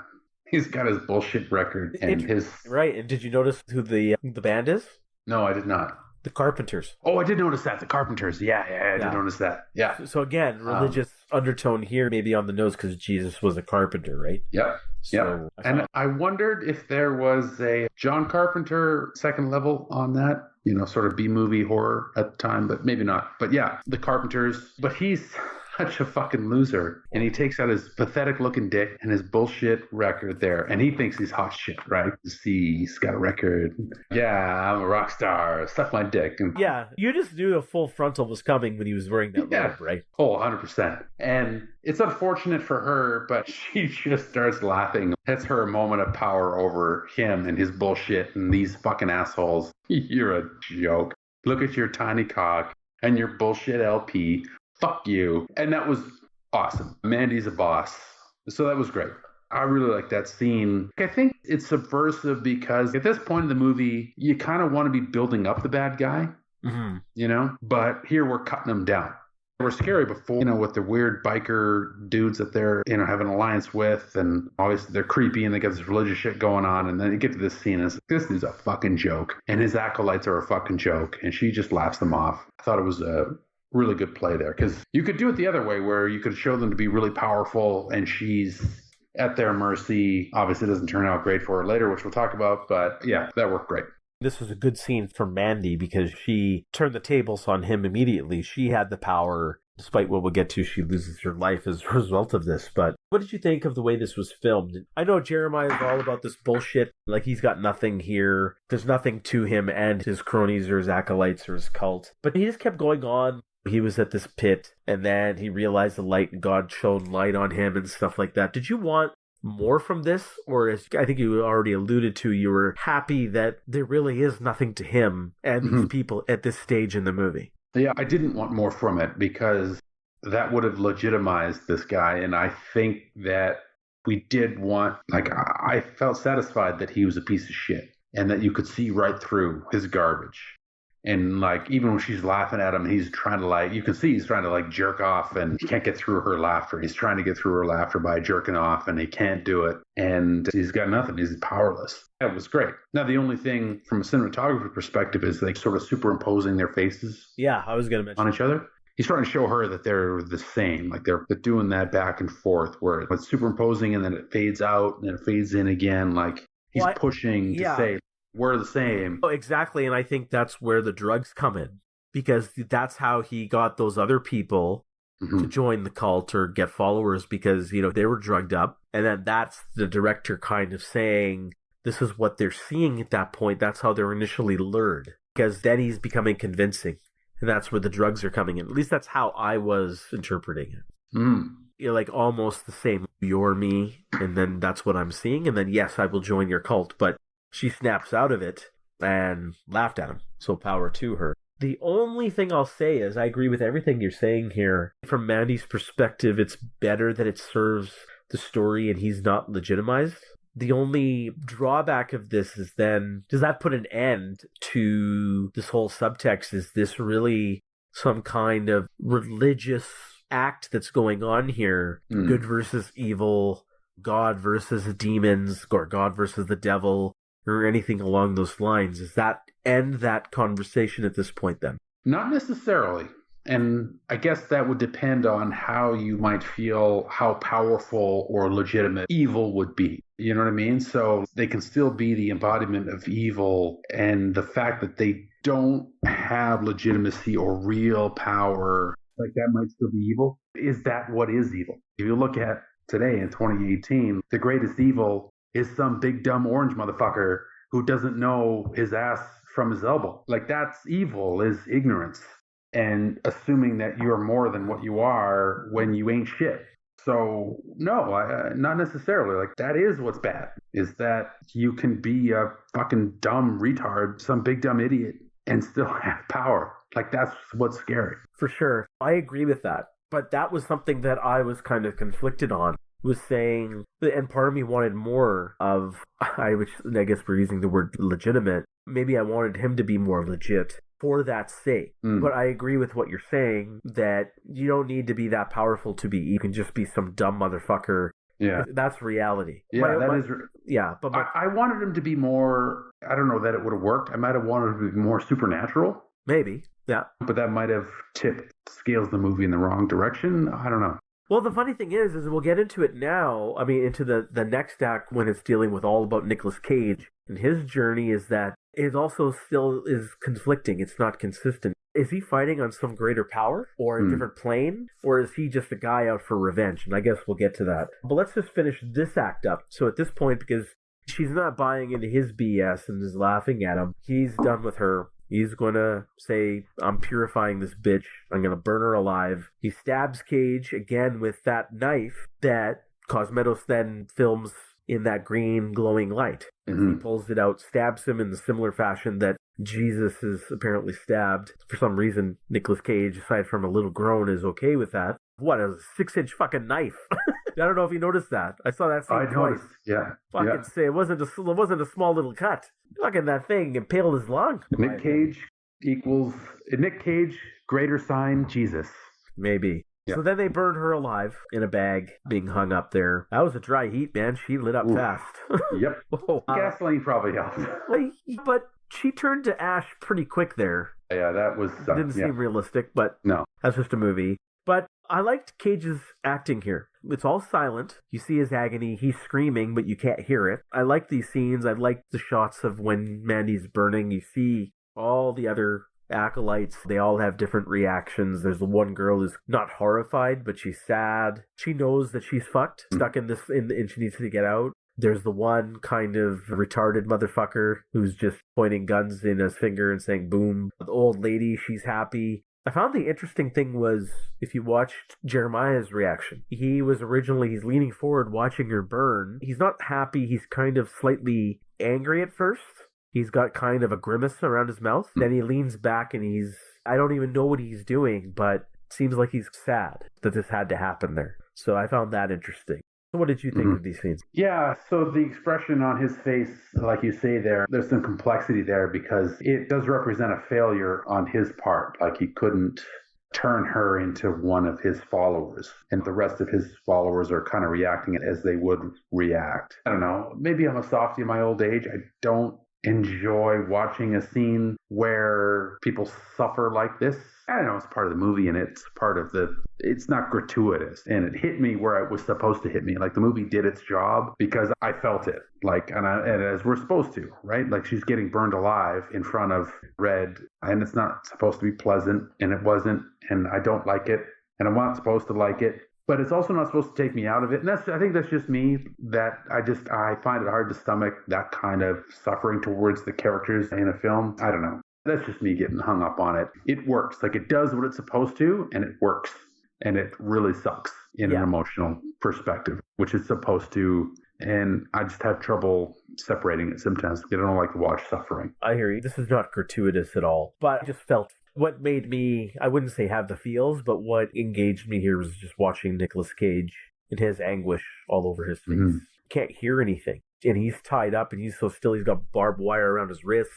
He's got his bullshit record and his... Right, and did you notice who the band is? No, I did not. The Carpenters. Oh, I did notice that. The Carpenters. Yeah, I did notice that. Yeah. So again, religious undertone here, maybe on the nose because Jesus was a carpenter, right? Yep. So And I wondered if there was a John Carpenter second level on that, sort of B-movie horror at the time, but maybe not. But yeah, the Carpenters. But he's such a fucking loser. And he takes out his pathetic looking dick and his bullshit record there. And he thinks he's hot shit, right? See, he's got a record. Yeah, I'm a rock star. Suck my dick. And yeah, you just knew a full frontal was coming when he was wearing that robe, right? Oh, 100%. And it's unfortunate for her, but she just starts laughing. That's her moment of power over him and his bullshit and these fucking assholes. You're a joke. Look at your tiny cock and your bullshit LP. Fuck you. And that was awesome. Mandy's a boss. So that was great. I really like that scene. I think it's subversive because at this point in the movie, you kind of want to be building up the bad guy, but here we're cutting him down. They were scary before, with the weird biker dudes that they're, have an alliance with. And obviously they're creepy and they got this religious shit going on. And then you get to this scene and it's like, this dude's a fucking joke. And his acolytes are a fucking joke. And she just laughs them off. I thought it was a really good play there because you could do it the other way where you could show them to be really powerful and she's at their mercy. Obviously it doesn't turn out great for her later, which we'll talk about, but yeah, that worked great. This was a good scene for Mandy because she turned the tables on him immediately. She had the power. Despite what we'll get to, she loses her life as a result of this. But what did you think of the way this was filmed? I know Jeremiah is all about this bullshit. Like, he's got nothing here. There's nothing to him and his cronies or his acolytes or his cult. But he just kept going on. He was at this pit, and then he realized the light, and God shone light on him and stuff like that. Did you want more from this? Or, as I think you already alluded to, you were happy that there really is nothing to him and these people at this stage in the movie? Yeah, I didn't want more from it because that would have legitimized this guy. And I think that we did want, I felt satisfied that he was a piece of shit and that you could see right through his garbage. And even when she's laughing at him, he's trying to you can see he's trying to jerk off and he can't get through her laughter. He's trying to get through her laughter by jerking off and he can't do it. And he's got nothing. He's powerless. That was great. Now, the only thing from a cinematography perspective is they sort of superimposing their faces. Yeah, I was going to mention on each other. He's trying to show her that they're the same. They're doing that back and forth where it's superimposing and then it fades out and then it fades in again. He's pushing to say, we're the same. Oh, exactly. And I think that's where the drugs come in because that's how he got those other people to join the cult or get followers because, they were drugged up. And then that's the director kind of saying, this is what they're seeing at that point. That's how they're initially lured because then he's becoming convincing. And that's where the drugs are coming in. At least that's how I was interpreting it. Almost the same. You're me. And then that's what I'm seeing. And then, yes, I will join your cult. But she snaps out of it and laughed at him. So power to her. The only thing I'll say is I agree with everything you're saying here. From Mandy's perspective, it's better that it serves the story and he's not legitimized. The only drawback of this is then, does that put an end to this whole subtext? Is this really some kind of religious act that's going on here? Good versus evil, God versus demons, or God versus the devil, or anything along those lines? Does that end that conversation at this point then? Not necessarily. And I guess that would depend on how you might feel how powerful or legitimate evil would be. You know what I mean? So they can still be the embodiment of evil. And the fact that they don't have legitimacy or real power, that might still be evil. Is that what is evil? If you look at today in 2018, the greatest evil is some big dumb orange motherfucker who doesn't know his ass from his elbow. That's evil, is ignorance. And assuming that you're more than what you are when you ain't shit. So, no, not necessarily. That is what's bad, is that you can be a fucking dumb retard, some big dumb idiot, and still have power. Like, that's what's scary. For sure. I agree with that. But that was something that I was kind of conflicted on, was saying, and part of me wanted more of, I guess we're using the word legitimate. Maybe I wanted him to be more legit for that sake. But I agree with what you're saying, that you don't need to be that powerful to be. You can just be some dumb motherfucker. Yeah. That's reality. Yeah, Yeah, but I wanted him to be more, I don't know that it would have worked. I might have wanted him to be more supernatural. Maybe, yeah. But that might have scales the movie in the wrong direction. I don't know. Well, the funny thing is we'll get into it now. I mean, into the next act when it's dealing with all about Nicolas Cage. And his journey is that it also still is conflicting. It's not consistent. Is he fighting on some greater power or a different plane? Or is he just a guy out for revenge? And I guess we'll get to that. But let's just finish this act up. So at this point, because she's not buying into his BS and is laughing at him, he's done with her. He's going to say, I'm purifying this bitch. I'm going to burn her alive. He stabs Cage again with that knife that Cosmatos then films in that green glowing light. He pulls it out, stabs him in the similar fashion that Jesus is apparently stabbed. For some reason, Nicolas Cage, aside from a little groan, is okay with that. What, a 6-inch fucking knife? I don't know if you noticed that. I saw that scene twice. Yeah. Fucking say it wasn't a small little cut. Fucking that thing impaled his lung. Nick Cage equals Nick Cage, greater sign, Jesus. Maybe. Yeah. So then they burned her alive in a bag, being hung up there. That was a dry heat, man. She lit up fast. Yep. Gasoline probably helped. But she turned to ash pretty quick there. Yeah, that was... didn't seem realistic, but no, that's just a movie. But I liked Cage's acting here. It's all silent. You see his agony. He's screaming, but you can't hear it. I like these scenes. I like the shots of when Mandy's burning. You see all the other acolytes. They all have different reactions. There's the one girl who's not horrified, but she's sad. She knows that she's fucked, stuck in this, and she needs to get out. There's the one kind of retarded motherfucker who's just pointing guns in his finger and saying boom. The old lady, she's happy. I found the interesting thing was, if you watched Jeremiah's reaction, he's leaning forward watching her burn. He's not happy. He's kind of slightly angry at first. He's got kind of a grimace around his mouth. Then he leans back and I don't even know what he's doing, but it seems like he's sad that this had to happen there. So I found that interesting. So what did you think of these scenes? Yeah, so the expression on his face, like you say there's some complexity there because it does represent a failure on his part. Like he couldn't turn her into one of his followers, and the rest of his followers are kind of reacting as they would react. I don't know, maybe I'm a softie in my old age. I don't enjoy watching a scene where people suffer like this. I don't know, it's part of the movie and it's not gratuitous. And it hit me where it was supposed to hit me. Like the movie did its job because I felt it. Like, and as we're supposed to, right? Like she's getting burned alive in front of Red and it's not supposed to be pleasant and it wasn't. And I don't like it and I'm not supposed to like it. But it's also not supposed to take me out of it. And I think that's just me, that I find it hard to stomach that kind of suffering towards the characters in a film. I don't know. That's just me getting hung up on it. It works. Like it does what it's supposed to, and it works. And it really sucks in an emotional perspective, which it's supposed to. And I just have trouble separating it sometimes because I don't like to watch suffering. I hear you. This is not gratuitous at all. But I just felt what made me, I wouldn't say have the feels, but what engaged me here was just watching Nicolas Cage and his anguish all over his face. Can't hear anything. And he's tied up and he's so still. He's got barbed wire around his wrists,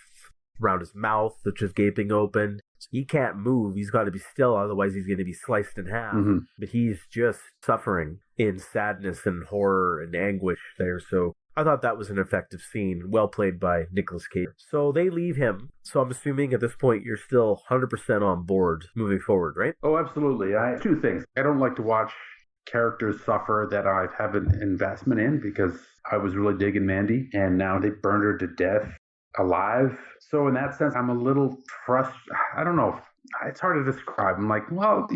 around his mouth, which is gaping open. So he can't move. He's got to be still, otherwise he's going to be sliced in half. But he's just suffering in sadness and horror and anguish there. So I thought that was an effective scene, well played by Nicolas Cage. So they leave him. So I'm assuming at this point you're still 100% on board moving forward, right? Oh, absolutely. Two things. I don't like to watch characters suffer that I have an investment in because I was really digging Mandy and now they burned her to death alive. So in that sense, I'm a little frustrated. I don't know. It's hard to describe. I'm like, well,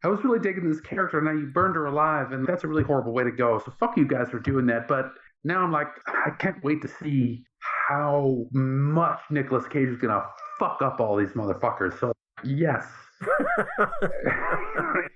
I was really digging this character and now you burned her alive and that's a really horrible way to go. So fuck you guys for doing that. But now I'm like, I can't wait to see how much Nicolas Cage is going to fuck up all these motherfuckers. So yes.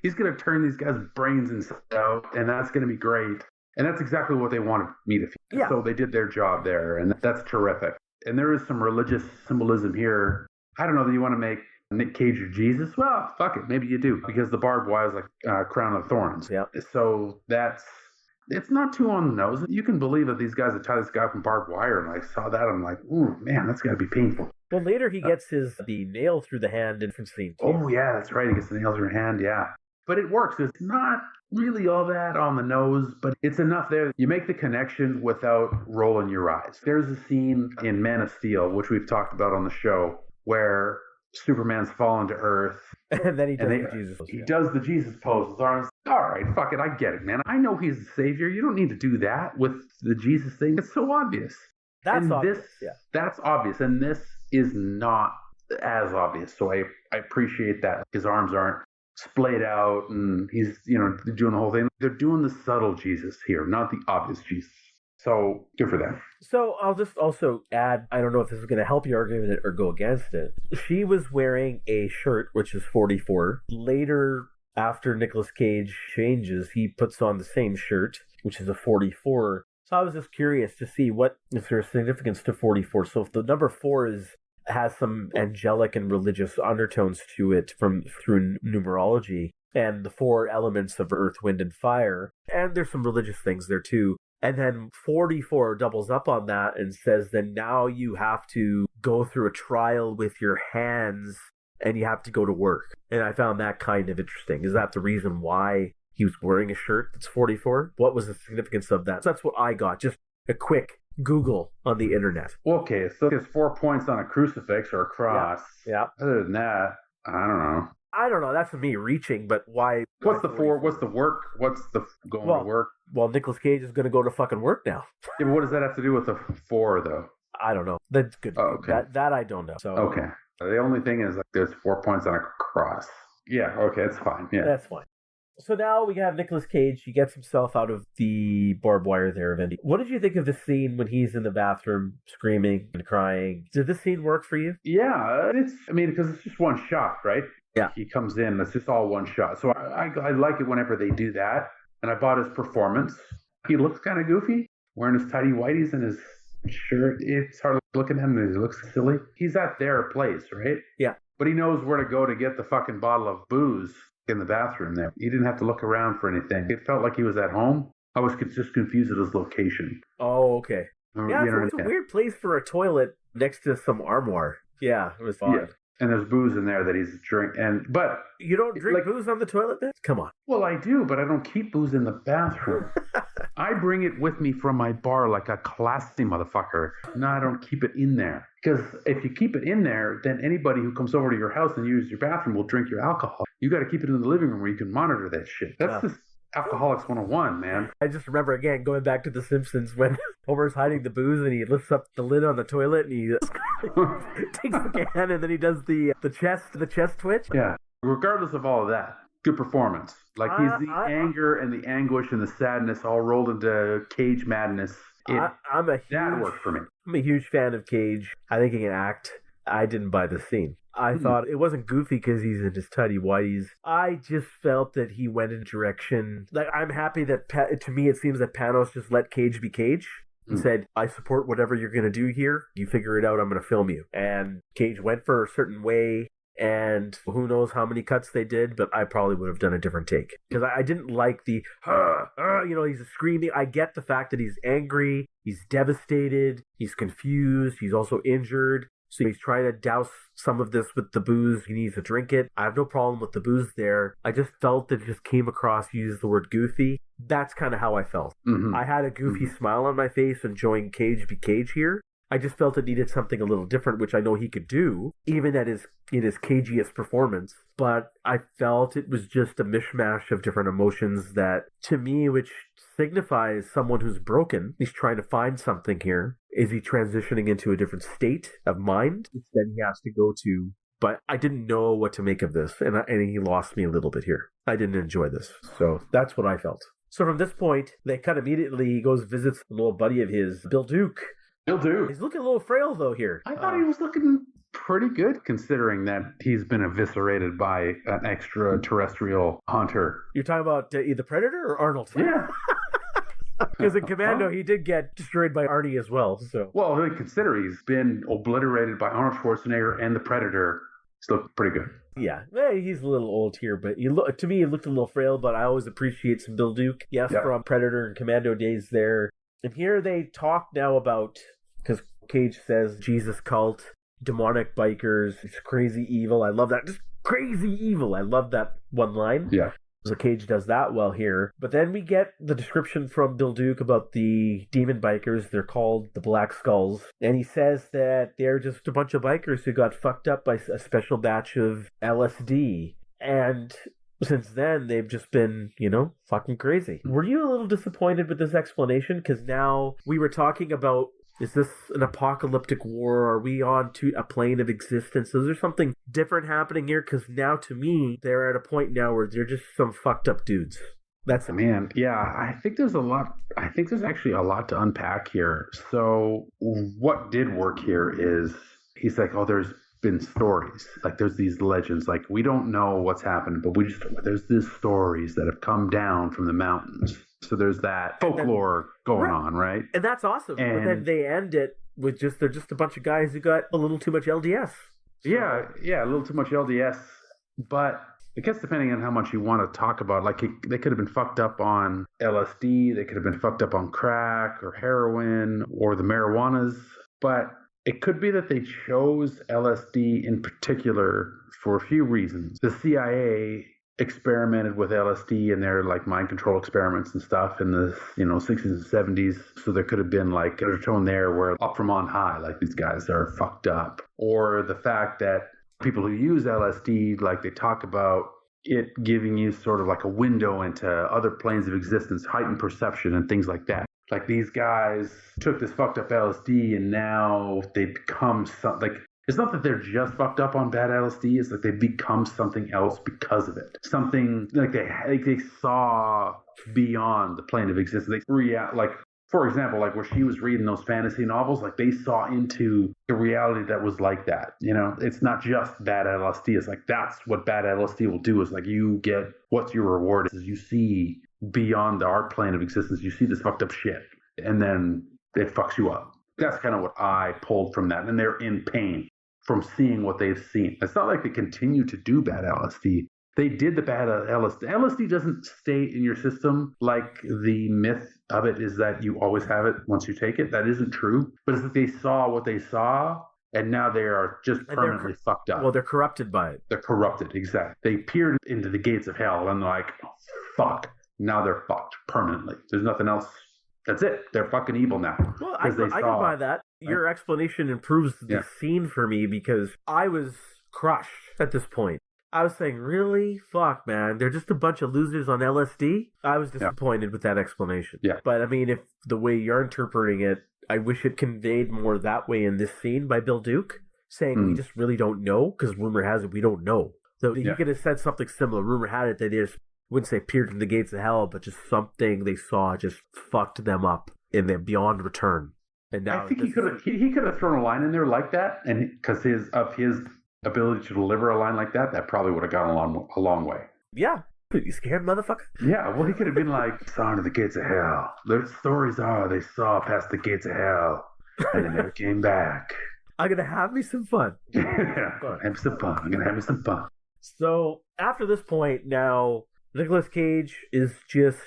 He's going to turn these guys' brains inside out and that's going to be great. And that's exactly what they wanted me to feel. Yeah. So they did their job there and that's terrific. And there is some religious symbolism here. I don't know that you want to make Nick Cage or Jesus? Well, fuck it. Maybe you do, because the barbed wire is like crown of thorns. Yeah. So it's not too on the nose. You can believe that these guys have tied this guy up in barbed wire, and I saw that, I'm like, ooh, man, that's got to be painful. Well, later he gets the nail through the hand in different scene. Oh, yeah, that's right. He gets the nail through your hand, yeah. But it works. It's not really all that on the nose, but it's enough there. You make the connection without rolling your eyes. There's a scene in Man of Steel, which we've talked about on the show, where Superman's fallen to Earth. And then he does the Jesus pose. He does the Jesus pose. His arms. All right, fuck it. I get it, man. I know he's the savior. You don't need to do that with the Jesus thing. It's so obvious. That's obvious. That's obvious. And this is not as obvious. So I appreciate that. His arms aren't splayed out and he's, doing the whole thing. They're doing the subtle Jesus here, not the obvious Jesus. So good for them. So I'll just also add, I don't know if this is going to help your argument or go against it. She was wearing a shirt, which is 44. Later, after Nicolas Cage changes, he puts on the same shirt, which is a 44. So I was just curious to see what is there a significance to 44. So if the number 4 has some angelic and religious undertones to it through numerology, and the 4 elements of earth, wind, and fire, and there's some religious things there too. And then 44 doubles up on that and says, then now you have to go through a trial with your hands and you have to go to work. And I found that kind of interesting. Is that the reason why he was wearing a shirt that's 44? What was the significance of that? So that's what I got. Just a quick Google on the internet. Okay, so there's 4 points on a crucifix or a cross. Yeah. Other than that, I don't know. That's me reaching, but why? What's the 4? What's the work? What's the going to work? Well, Nicolas Cage is going to go to fucking work now. Yeah, but what does that have to do with the 4, though? I don't know. That's good. Oh, okay. That I don't know. So okay. The only thing is there's 4 points on a cross. Yeah, okay, that's fine. Yeah. That's fine. So now we have Nicolas Cage. He gets himself out of the barbed wire there, Mandy. What did you think of the scene when he's in the bathroom screaming and crying? Did this scene work for you? Yeah, because it's just one shot, right? Yeah. He comes in, it's just all one shot. So I like it whenever they do that. And I bought his performance. He looks kind of goofy, wearing his tidy whities and his shirt. It's hard to look at him and he looks silly. He's at their place, right? Yeah. But he knows where to go to get the fucking bottle of booze in the bathroom there. He didn't have to look around for anything. It felt like he was at home. I was just confused at his location. Oh, okay. Yeah, it's a weird place for a toilet next to some armoire. Yeah, it was odd. Yeah. And there's booze in there that he's drinking. But you don't drink booze on the toilet, then? Come on. Well, I do, but I don't keep booze in the bathroom. I bring it with me from my bar like a classy motherfucker. No, I don't keep it in there. Because if you keep it in there, then anybody who comes over to your house and uses your bathroom will drink your alcohol. You got to keep it in the living room where you can monitor that shit. That's just Alcoholics 101, man. I just remember, again, going back to The Simpsons when Homer's hiding the booze and he lifts up the lid on the toilet and he takes the can and then he does the chest twitch. Yeah. Regardless of all of that, good performance. Like he's the anger and the anguish and the sadness all rolled into Cage madness. That worked for me. I'm a huge fan of Cage. I think he can act. I didn't buy the scene. I thought it wasn't goofy because he's in his tidy whities. I just felt that he went in a direction. Like, I'm happy that, to me, it seems that Panos just let Cage be Cage. He said, I support whatever you're going to do here. You figure it out, I'm going to film you. And Cage went for a certain way, and who knows how many cuts they did, but I probably would have done a different take. Because I didn't like the, he's screaming. I get the fact that he's angry, he's devastated, he's confused, he's also injured. So he's trying to douse some of this with the booze. He needs to drink it. I have no problem with the booze there. I just felt that it just came across, you used the word goofy. That's kind of how I felt. Mm-hmm. I had a goofy smile on my face enjoying Cage be Cage here. I just felt it needed something a little different, which I know he could do, even in his cagiest performance. But I felt it was just a mishmash of different emotions that, to me, which signifies someone who's broken. He's trying to find something here. Is he transitioning into a different state of mind that he has to go to? But I didn't know what to make of this, and he lost me a little bit here. I didn't enjoy this. So that's what I felt. So from this point, they cut immediately. He goes visits a little buddy of his, Bill Duke. He's looking a little frail, though, here. I thought he was looking pretty good, considering that he's been eviscerated by an extraterrestrial hunter. You're talking about the Predator or Arnold? Yeah. Because in Commando, he did get destroyed by Arnie as well. So, well, consider he's been obliterated by Arnold Schwarzenegger and the Predator Still pretty good. Yeah, he's a little old here, but to me, he looked a little frail, but I always appreciate some Bill Duke. Yes, from Predator and Commando days there. And here they talk now about, because Cage says, Jesus cult, demonic bikers, it's crazy evil. I love that. Just crazy evil. I love that one line. Yeah. So Cage does that well here. But then we get the description from Bill Duke about the demon bikers. They're called the Black Skulls. And he says that they're just a bunch of bikers who got fucked up by a special batch of LSD. And since then, they've just been, fucking crazy. Were you a little disappointed with this explanation? Because now we were talking about, is this an apocalyptic war? Are we on to a plane of existence? Is there something different happening here? Because now, to me, they're at a point now where they're just some fucked up dudes. That's it. Man, yeah, I think there's actually a lot to unpack here. So what did work here is, he's like, oh, there's been stories. Like, there's these legends. Like, we don't know what's happened, but there's these stories that have come down from the mountains. So there's that folklore going on, right? And that's awesome. And but then they end it with they're just a bunch of guys who got a little too much LDS. So. Yeah, a little too much LDS. But I guess depending on how much you want to talk about, like they could have been fucked up on LSD, they could have been fucked up on crack or heroin or the marijuanas. But it could be that they chose LSD in particular for a few reasons. The CIA experimented with LSD and their like mind control experiments and stuff in the 60s and 70s. So there could have been like a tone there where up from on high, like these guys are fucked up. Or the fact that people who use LSD, like they talk about it giving you sort of like a window into other planes of existence, heightened perception and things like that. Like these guys took this fucked up LSD and now they become something like, it's not that they're just fucked up on bad LSD. It's like they become something else because of it. Something like they saw beyond the plane of existence. Like, for example, like where she was reading those fantasy novels, like they saw into the reality that was like that. It's not just bad LSD. It's like that's what bad LSD will do. Is like you get what's your reward is you see beyond our plane of existence. You see this fucked up shit, and then it fucks you up. That's kind of what I pulled from that, and they're in pain from seeing what they've seen. It's not like they continue to do bad LSD. They did the bad LSD. LSD doesn't stay in your system like the myth of it is that you always have it once you take it. That isn't true. But it's that they saw what they saw, and now they are just permanently fucked up. Well, they're corrupted by it. They're corrupted, exactly. They peered into the gates of hell, and they're like, oh, fuck. Now they're fucked permanently. There's nothing else. That's it. They're fucking evil now. Well, I can buy that. Your explanation improves the scene for me because I was crushed at this point. I was saying, really? Fuck, man. They're just a bunch of losers on LSD? I was disappointed with that explanation. Yeah. But, I mean, if the way you're interpreting it, I wish it conveyed more that way in this scene by Bill Duke, saying we just really don't know, because rumor has it we don't know. So he could have said something similar. Rumor had it that they just wouldn't say peered into the gates of hell, but just something they saw just fucked them up in their beyond return. And now I think he could have thrown a line in there like that, and because his ability to deliver a line like that probably would have gone a long way. Yeah. You scared, motherfucker? Yeah, well, he could have been like, saw into the gates of hell. The stories are they saw past the gates of hell, and they never came back. I'm going to have me some fun. Have some fun. I'm going to have me some fun. So, after this point, now, Nicolas Cage is just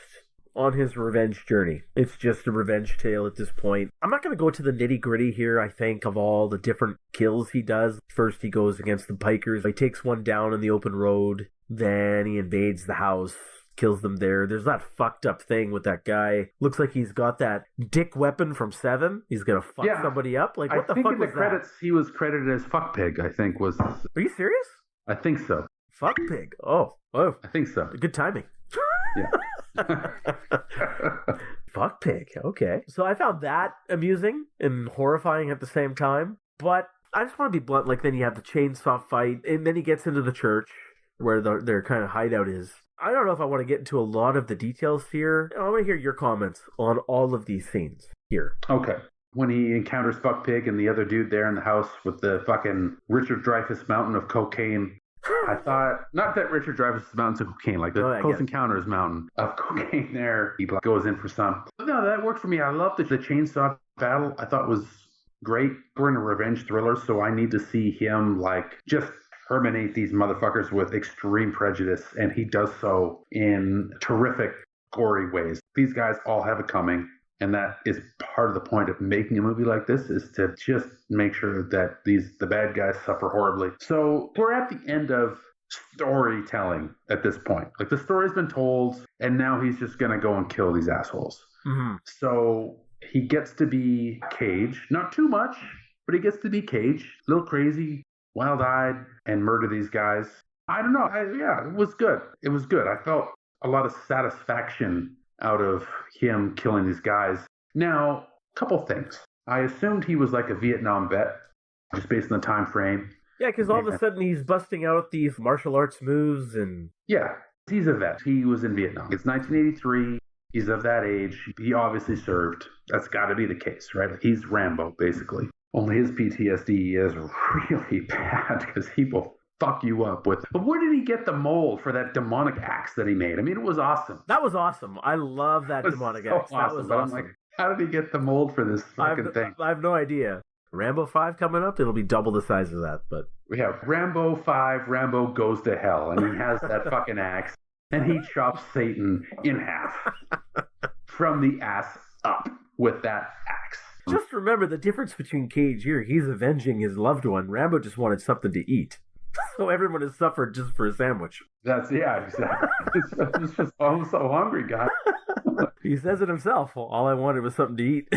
on his revenge journey. It's just a revenge tale at this point. I'm not going to go to the nitty-gritty here, I think, of all the different kills he does. First, he goes against the bikers. He takes one down on the open road. Then he invades the house, kills them there. There's that fucked up thing with that guy. Looks like he's got that dick weapon from Seven. He's going to fuck somebody up. Like, what the fuck was that? I think in the credits, he was credited as Fuck Pig, I think was... Are you serious? I think so. Fuck Pig. Oh. I think so. Good timing. Yeah. Fuck Pig. Okay. So I found that amusing and horrifying at the same time. But I just want to be blunt. Like, then you have the chainsaw fight, and then he gets into the church where their kind of hideout is. I don't know if I want to get into a lot of the details here. I want to hear your comments on all of these scenes here. Okay. When he encounters Fuck Pig and the other dude there in the house with the fucking Richard Dreyfuss mountain of cocaine, I thought, not that Richard Dreyfuss' mountains of cocaine, like the Close Encounters mountain of cocaine there. He goes in for some. But no, that worked for me. I loved the chainsaw battle. I thought was great. We're in a revenge thriller, so I need to see him like just terminate these motherfuckers with extreme prejudice, and he does so in terrific, gory ways. These guys all have it coming, and that is part of the point of making a movie like this, is to just make sure that the bad guys suffer horribly. So we're at the end of storytelling at this point. Like, the story's been told, and now he's just going to go and kill these assholes. Mm-hmm. So he gets to be Cage, not too much, but he gets to be Cage, a little crazy, wild-eyed, and murder these guys. I don't know. It was good. It was good. I felt a lot of satisfaction out of him killing these guys. Now, a couple things. I assumed he was like a Vietnam vet, just based on the time frame. Yeah, because all of a sudden he's busting out these martial arts moves and... Yeah, he's a vet. He was in Vietnam. It's 1983. He's of that age. He obviously served. That's got to be the case, right? Like, he's Rambo, basically. Only his PTSD is really bad because he will fuck you up with... But where did he get the mold for that demonic axe that he made? I mean, it was awesome. That was awesome. I love that demonic axe. Awesome. That was awesome. I'm like, how did he get the mold for this fucking thing? I have no idea. Rambo 5 coming up, it'll be double the size of that, but... We have Rambo 5, Rambo Goes to Hell, and he has that fucking axe, and he chops Satan in half from the ass up with that axe. Just remember the difference between Cage here. He's avenging his loved one. Rambo just wanted something to eat. So everyone has suffered just for a sandwich. Exactly. It's just, I'm so hungry, guys. He says it himself. All I wanted was something to eat.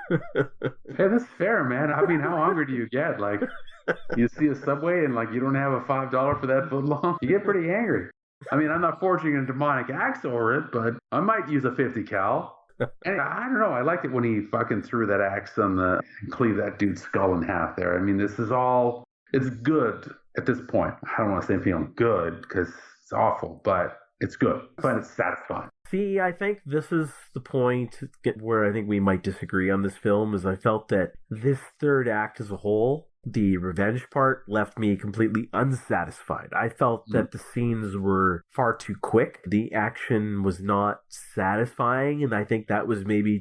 Hey, that's fair, man. I mean, how hungry do you get? Like, you see a Subway and, like, you don't have a $5 for that footlong? You get pretty angry. I mean, I'm not forging a demonic axe over it, but I might use a 50 cal. And I don't know. I liked it when he fucking threw that axe and cleaved that dude's skull in half there. I mean, this is all... It's good at this point. I don't want to say I'm feeling good because it's awful, but it's good. I find it satisfying. See, I think this is the point where I think we might disagree on this film, is I felt that this third act as a whole, the revenge part, left me completely unsatisfied. I felt that the scenes were far too quick. The action was not satisfying, and I think that was maybe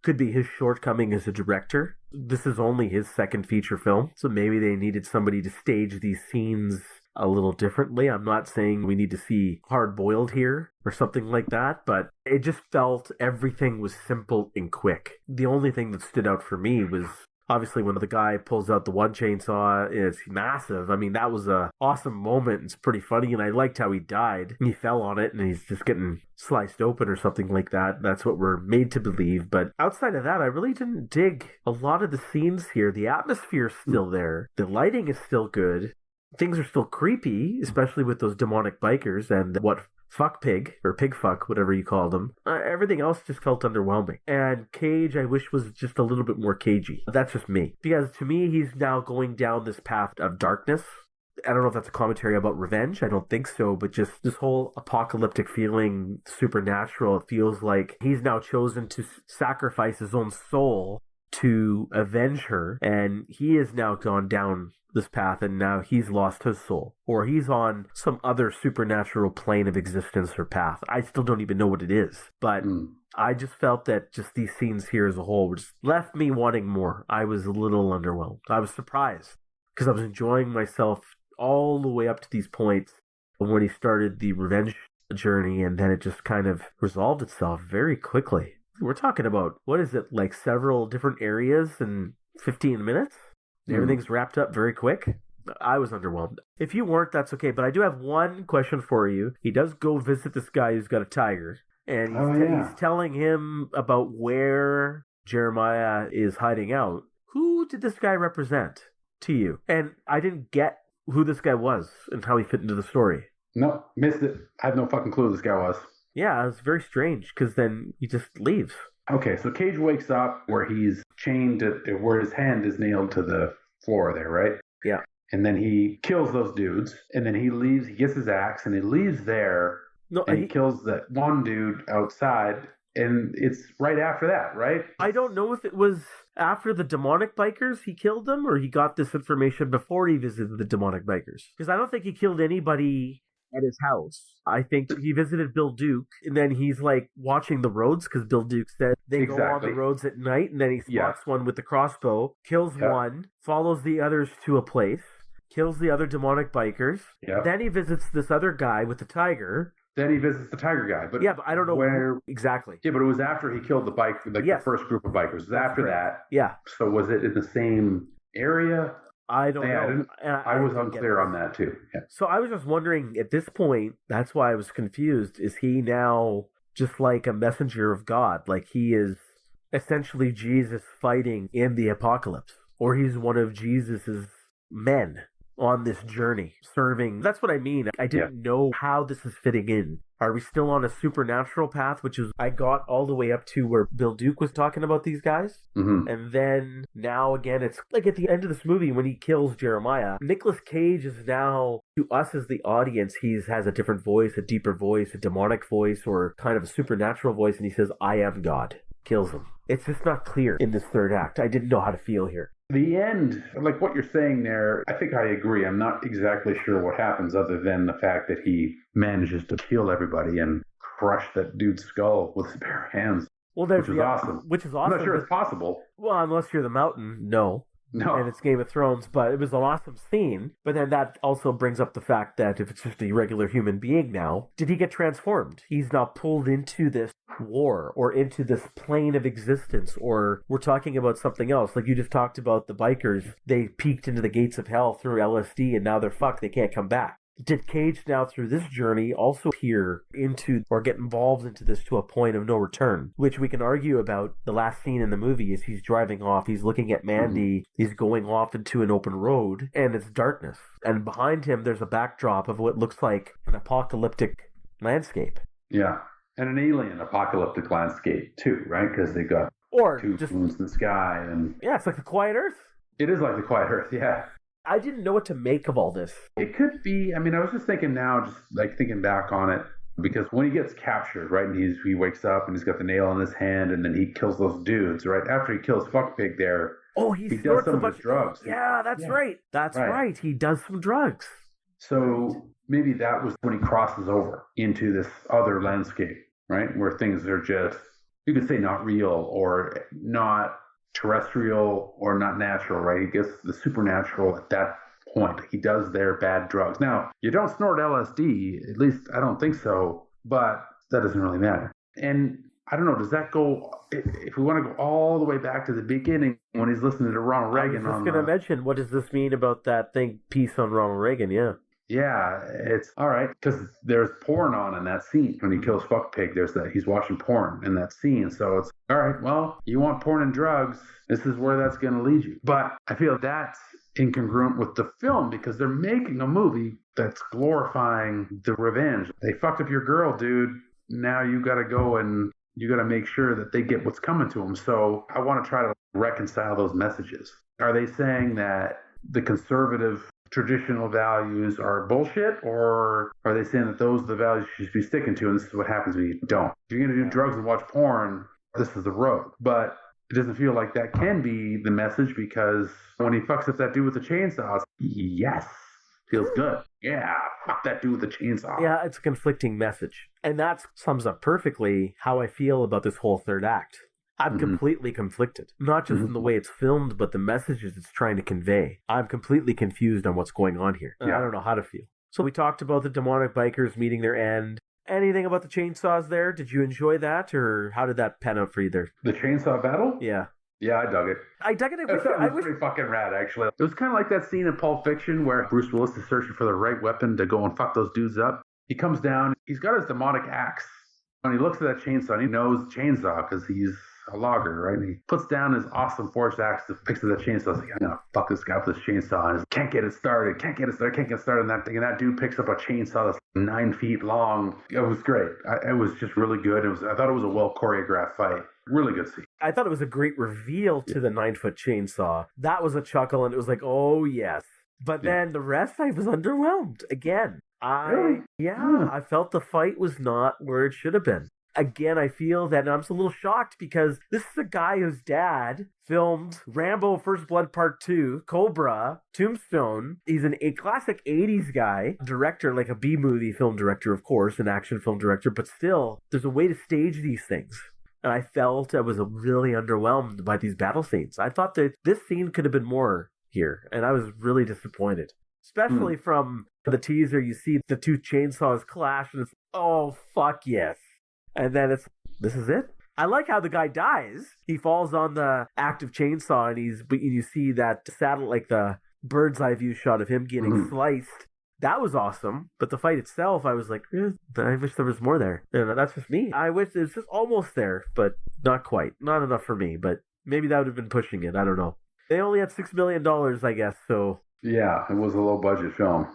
could be his shortcoming as a director. This is only his second feature film, so maybe they needed somebody to stage these scenes a little differently. I'm not saying we need to see Hard Boiled here or something like that, but it just felt everything was simple and quick. The only thing that stood out for me was obviously when the guy pulls out the one chainsaw. It's massive. I mean, that was a awesome moment. It's pretty funny, and I liked how he died. He fell on it, and he's just getting sliced open or something like that. That's what we're made to believe. But outside of that, I really didn't dig a lot of the scenes here. The atmosphere's still there. The lighting is still good. Things are still creepy, especially with those demonic bikers and what fuck pig, or pig fuck, whatever you call them. Everything else just felt underwhelming. And Cage, I wish, was just a little bit more cagey. That's just me. Because to me, he's now going down this path of darkness. I don't know if that's a commentary about revenge. I don't think so. But just this whole apocalyptic feeling, supernatural, it feels like he's now chosen to sacrifice his own soul to avenge her. And he has now gone down this path, and now he's lost his soul, or he's on some other supernatural plane of existence or path. I still don't even know what it is, but I just felt that just these scenes here as a whole just left me wanting more. I was a little underwhelmed. I was surprised because I was enjoying myself all the way up to these points when he started the revenge journey, and then it just kind of resolved itself very quickly. We're talking about, what is it, like several different areas in 15 minutes? Everything's wrapped up very quick. I was underwhelmed. If you weren't, that's okay. But I do have one question for you. He does go visit this guy who's got a tiger. And he's telling him about where Jeremiah is hiding out. Who did this guy represent to you? And I didn't get who this guy was and how he fit into the story. No, missed it. I have no fucking clue who this guy was. Yeah, it was very strange because then he just leaves. Okay, so Cage wakes up where he's chained where his hand is nailed to the floor there, right? Yeah. And then he kills those dudes, and then he leaves, he gets his axe, and he leaves there, and he kills that one dude outside, and it's right after that, right? I don't know if it was after the demonic bikers he killed them, or he got this information before he visited the demonic bikers. Because I don't think he killed anybody at his house. I think he visited Bill Duke, and then he's like watching the roads because Bill Duke said they go on the roads at night, and then he spots one with the crossbow, kills one, follows the others to a place, kills the other demonic bikers. Yeah. Then he visits this other guy with the tiger. Then he visits the tiger guy. But yeah, but I don't know where exactly. Yeah, but it was after he killed the bike, like the first group of bikers. It was after that. Yeah. So was it in the same area? I don't know. I was unclear on that too. Yeah. So I was just wondering at this point, that's why I was confused. Is he now just like a messenger of God? Like he is essentially Jesus fighting in the apocalypse? Or he's one of Jesus's men on this journey, serving. That's what I mean. I didn't know how this is fitting in. Are we still on a supernatural path, which is, I got all the way up to where Bill Duke was talking about these guys. Mm-hmm. And then now again, it's like at the end of this movie when he kills Jeremiah, Nicolas Cage is now, to us as the audience, he has a different voice, a deeper voice, a demonic voice, or kind of a supernatural voice, and he says, I am God. Kills him. It's just not clear in this third act. I didn't know how to feel here. The end, like what you're saying there, I think I agree. I'm not exactly sure what happens other than the fact that he manages to kill everybody and crush that dude's skull with his bare hands, which is awesome. Which is awesome. I'm not sure it's possible. Well, unless you're the Mountain, no. And it's Game of Thrones, but it was an awesome scene. But then that also brings up the fact that if it's just a regular human being now, did he get transformed? He's now pulled into this war or into this plane of existence, or we're talking about something else. Like you just talked about the bikers. They peeked into the gates of hell through LSD and now they're fucked. They can't come back. Did Cage now through this journey also peer into or get involved into this to a point of no return, which we can argue about. The last scene in the movie is he's driving off, he's looking at Mandy, he's going off into an open road and it's darkness. And behind him there's a backdrop of what looks like an apocalyptic landscape. Yeah, and an alien apocalyptic landscape too, right? Because they got two moons in the sky. And yeah, it's like the Quiet Earth. It is like the Quiet Earth, yeah. I didn't know what to make of all this. It could be, I mean, I was just thinking now, just like thinking back on it, because when he gets captured, right, and he wakes up and he's got the nail in his hand and then he kills those dudes, right? After he kills Fuckpig there, he does some of his drugs. Yeah, that's right. That's right. He does some drugs. So maybe that was when he crosses over into this other landscape, right? Where things are just, you could say not real or not terrestrial or not natural, right? He gets the supernatural at that point. He does their bad drugs. Now, you don't snort LSD, at least I don't think so, but that doesn't really matter. And I don't know, does that go, if we want to go all the way back to the beginning when he's listening to Ronald Reagan? I was just going to mention, what does this mean about that thing, piece on Ronald Reagan? Yeah. Yeah, it's all right because there's porn on in that scene when he kills Fuckpig. There's that he's watching porn in that scene, so it's all right. Well, you want porn and drugs? This is where that's going to lead you. But I feel that's incongruent with the film because they're making a movie that's glorifying the revenge. They fucked up your girl, dude. Now you got to go and you got to make sure that they get what's coming to them. So I want to try to reconcile those messages. Are they saying that the conservative traditional values are bullshit, or are they saying that those are the values you should be sticking to and this is what happens when you don't? If you're going to do drugs and watch porn, this is the road. But it doesn't feel like that can be the message because when he fucks up that dude with the chainsaw, it's, yes, feels good. Yeah, fuck that dude with the chainsaw. Yeah, it's a conflicting message. And that sums up perfectly how I feel about this whole third act. I'm completely conflicted, not just in the way it's filmed, but the messages it's trying to convey. I'm completely confused on what's going on here. Yeah. I don't know how to feel. So we talked about the demonic bikers meeting their end. Anything about the chainsaws there? Did you enjoy that, or how did that pan out for you there? The chainsaw battle? Yeah. Yeah, I dug it. I dug it. It was pretty fucking rad, actually. It was kind of like that scene in Pulp Fiction where Bruce Willis is searching for the right weapon to go and fuck those dudes up. He comes down. He's got his demonic axe. When he looks at that chainsaw, and he knows chainsaw because he's a logger, right? And he puts down his awesome forged axe, picks up that chainsaw. He's like, I'm gonna fuck this guy with this chainsaw. And he's like, can't get it started. And that thing, and that dude picks up a chainsaw that's 9 feet long. It was great. It was just really good. I thought it was a well choreographed fight. Really good scene. I thought it was a great reveal to the 9-foot chainsaw. That was a chuckle, and it was like, oh yes. But then the rest, I was underwhelmed again. Really? I felt the fight was not where it should have been. Again, I feel that I'm just a little shocked because this is a guy whose dad filmed Rambo First Blood Part 2, Cobra, Tombstone. He's a classic 80s guy, director, like a B-movie film director, of course, an action film director, but still, there's a way to stage these things. And I felt I was really underwhelmed by these battle scenes. I thought that this scene could have been more here, and I was really disappointed. Especially from the teaser, you see the two chainsaws clash, and it's, oh, fuck yes. And then this is it? I like how the guy dies. He falls on the active chainsaw, and you see that like the bird's eye view shot of him getting sliced. That was awesome. But the fight itself, I was like, I wish there was more there. That's just me. I wish it was just almost there, but not quite. Not enough for me, but maybe that would have been pushing it. I don't know. They only had $6 million, I guess, so... Yeah, it was a low-budget film.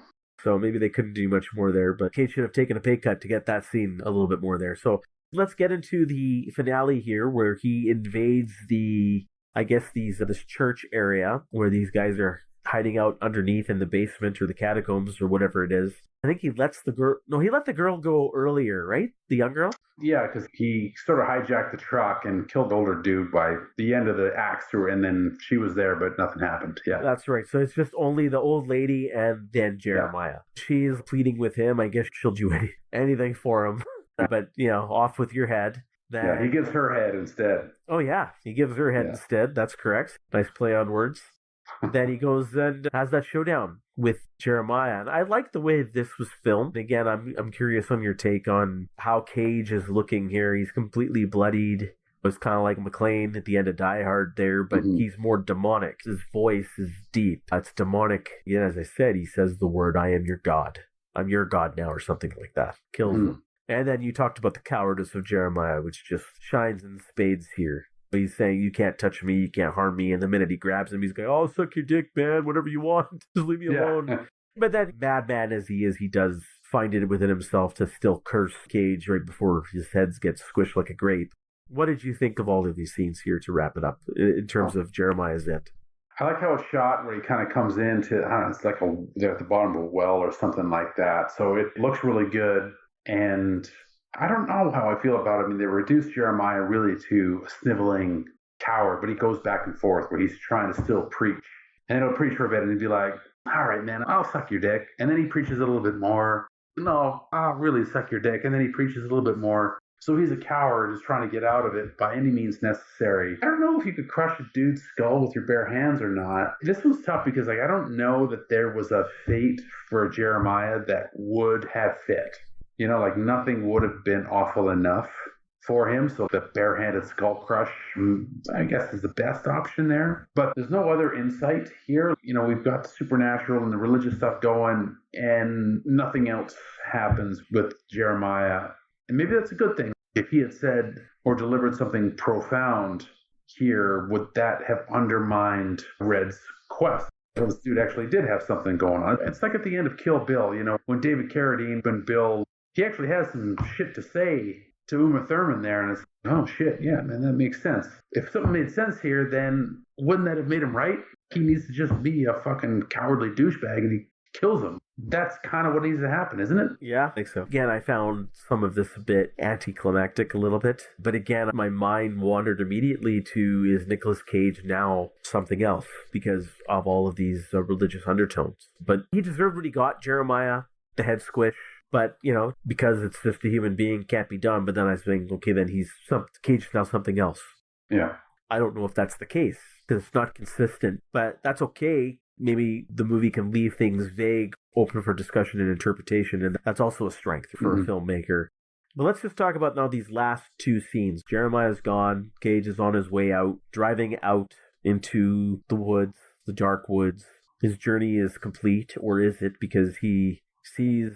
So maybe they couldn't do much more there, but Cage should have taken a pay cut to get that scene a little bit more there. So let's get into the finale here, where he invades this church area where these guys are hiding out underneath in the basement or the catacombs or whatever it is. I think he let the girl go earlier, right? The young girl? Yeah, because he sort of hijacked the truck and killed the older dude by the end of the axe through, and then she was there, but nothing happened. Yeah. That's right. So it's just only the old lady and then Jeremiah. Yeah. She's pleading with him. I guess she'll do anything for him. But, off with your head. Yeah, he gives her head instead. Oh, yeah. He gives her head instead. That's correct. Nice play on words. Then he goes and has that showdown with Jeremiah. And I like the way this was filmed. Again, I'm curious on your take on how Cage is looking here. He's completely bloodied. It was kind of like McClane at the end of Die Hard there, but he's more demonic. His voice is deep. It's demonic. Yeah, as I said, he says the word, I am your God. I'm your God now, or something like that. Kills him. And then you talked about the cowardice of Jeremiah, which just shines in spades here. He's saying, you can't touch me, you can't harm me. And the minute he grabs him, he's going, oh, suck your dick, man, whatever you want. Just leave me alone. But then, madman as he is, he does find it within himself to still curse Cage right before his head gets squished like a grape. What did you think of all of these scenes here to wrap it up in terms of Jeremiah's end? I like how it's shot where he kind of comes into, I don't know, it's like they're at the bottom of a well or something like that. So it looks really good. And I don't know how I feel about it. I mean, they reduced Jeremiah really to a sniveling coward, but he goes back and forth where he's trying to still preach. And he'll preach for a bit and he'd be like, all right, man, I'll suck your dick. And then he preaches a little bit more. No, I'll really suck your dick. And then he preaches a little bit more. So he's a coward who's trying to get out of it by any means necessary. I don't know if you could crush a dude's skull with your bare hands or not. This was tough because I don't know that there was a fate for Jeremiah that would have fit. Nothing would have been awful enough for him. So the barehanded skull crush, I guess, is the best option there. But there's no other insight here. We've got the supernatural and the religious stuff going, and nothing else happens with Jeremiah. And maybe that's a good thing. If he had said or delivered something profound here, would that have undermined Red's quest? This dude actually did have something going on. It's like at the end of Kill Bill, when David Carradine and Bill, he actually has some shit to say to Uma Thurman there, and it's, oh shit, yeah, man, that makes sense. If something made sense here, then wouldn't that have made him right? He needs to just be a fucking cowardly douchebag, and he kills him. That's kind of what needs to happen, isn't it? Yeah, I think so. Again, I found some of this a bit anticlimactic a little bit, but again, my mind wandered immediately to, is Nicolas Cage now something else because of all of these religious undertones? But he deserved what he got, Jeremiah, the head squish. But, because it's just a human being, can't be done. But then I was thinking, okay, then Cage is now something else. Yeah. I don't know if that's the case, because it's not consistent. But that's okay. Maybe the movie can leave things vague, open for discussion and interpretation. And that's also a strength for a filmmaker. But let's just talk about now these last two scenes. Jeremiah's gone. Cage is on his way out, driving out into the woods, the dark woods. His journey is complete, or is it? Because he sees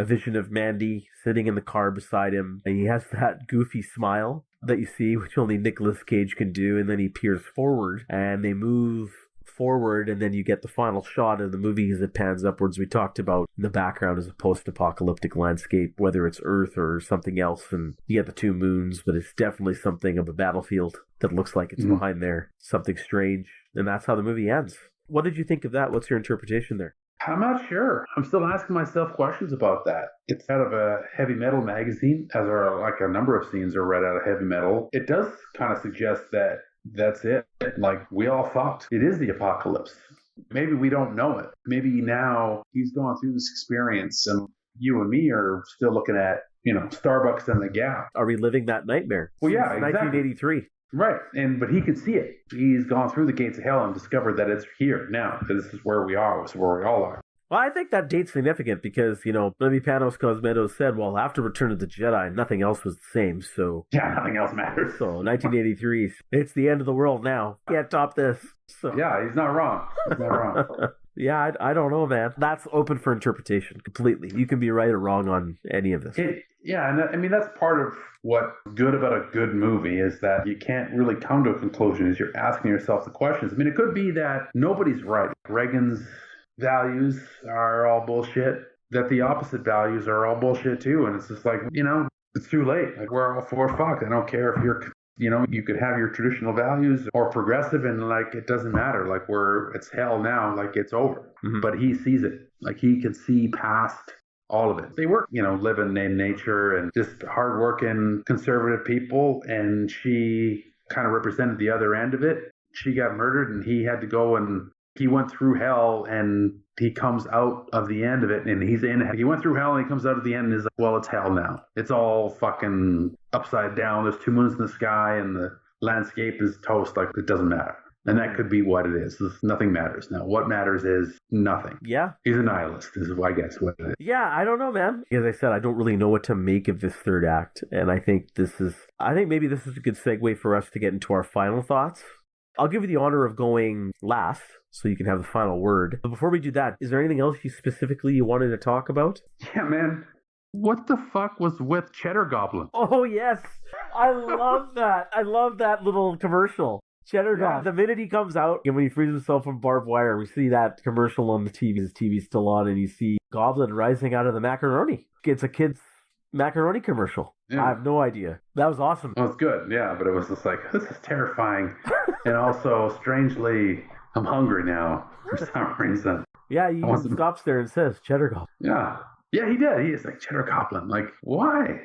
a vision of Mandy sitting in the car beside him, and he has that goofy smile that you see, which only Nicolas Cage can do, and then he peers forward, and they move forward, and then you get the final shot of the movie as it pans upwards. We talked about in the background is a post-apocalyptic landscape, whether it's Earth or something else, and you get the two moons, but it's definitely something of a battlefield that looks like it's behind there, something strange, and that's how the movie ends. What did you think of that? What's your interpretation there? I'm not sure. I'm still asking myself questions about that. It's out of a heavy metal magazine, as are like a number of scenes are read out of heavy metal. It does kind of suggest that that's it. Like, we all fucked. It is the apocalypse. Maybe we don't know it. Maybe now he's gone through this experience and you and me are still looking at, Starbucks and the Gap. Are we living that nightmare? Well, yeah, exactly. 1983. Right. But he could see it. He's gone through the gates of hell and discovered that it's here now. This is where we are. This is where we all are. Well, I think that date's significant because, maybe Panos Cosmatos said, well, after Return of the Jedi, nothing else was the same, so... Yeah, nothing else matters. So, 1983, it's the end of the world now. Can't top this. So. Yeah, he's not wrong. He's not wrong. Yeah, I don't know, man. That's open for interpretation completely. You can be right or wrong on any of this. And that's part of what's good about a good movie is that you can't really come to a conclusion as you're asking yourself the questions. I mean, it could be that nobody's right. Reagan's values are all bullshit, that the opposite values are all bullshit too. And it's just like, it's too late. Like, we're all for fuck. I don't care if you're... you could have your traditional values or progressive and like, it doesn't matter. Like it's hell now, like it's over. Mm-hmm. But he sees it. Like he can see past all of it. They were, living in nature and just hardworking conservative people. And she kind of represented the other end of it. She got murdered and he had to go and he went through hell and he comes out of the end of it and he's in it. He went through hell and he comes out at the end and is like, well, it's hell now. It's all fucking upside down. There's 2 moons in the sky and the landscape is toast. Like, it doesn't matter. And that could be what it is. Nothing matters now. What matters is nothing. Yeah. He's a nihilist is, I guess, what it is. Yeah, I don't know, man. As I said, I don't really know what to make of this third act. And I think maybe this is a good segue for us to get into our final thoughts. I'll give you the honor of going last, so you can have the final word. But before we do that, is there anything else you wanted to talk about? Yeah, man. What the fuck was with Cheddar Goblin? Oh, yes. I love that. I love that little commercial. Cheddar Goblin. The minute he comes out, and when he frees himself from barbed wire, we see that commercial on the TV. His TV's still on, and you see Goblin rising out of the macaroni. It's a kid's macaroni commercial. Yeah. I have no idea. That was awesome. Well, it's good, yeah, but it was just like, this is terrifying. And also, strangely, I'm hungry now for some reason. Yeah, he stops there and says, Cheddar Goblin. Yeah. Yeah, he did. He is like, Cheddar Goblin. Like, why?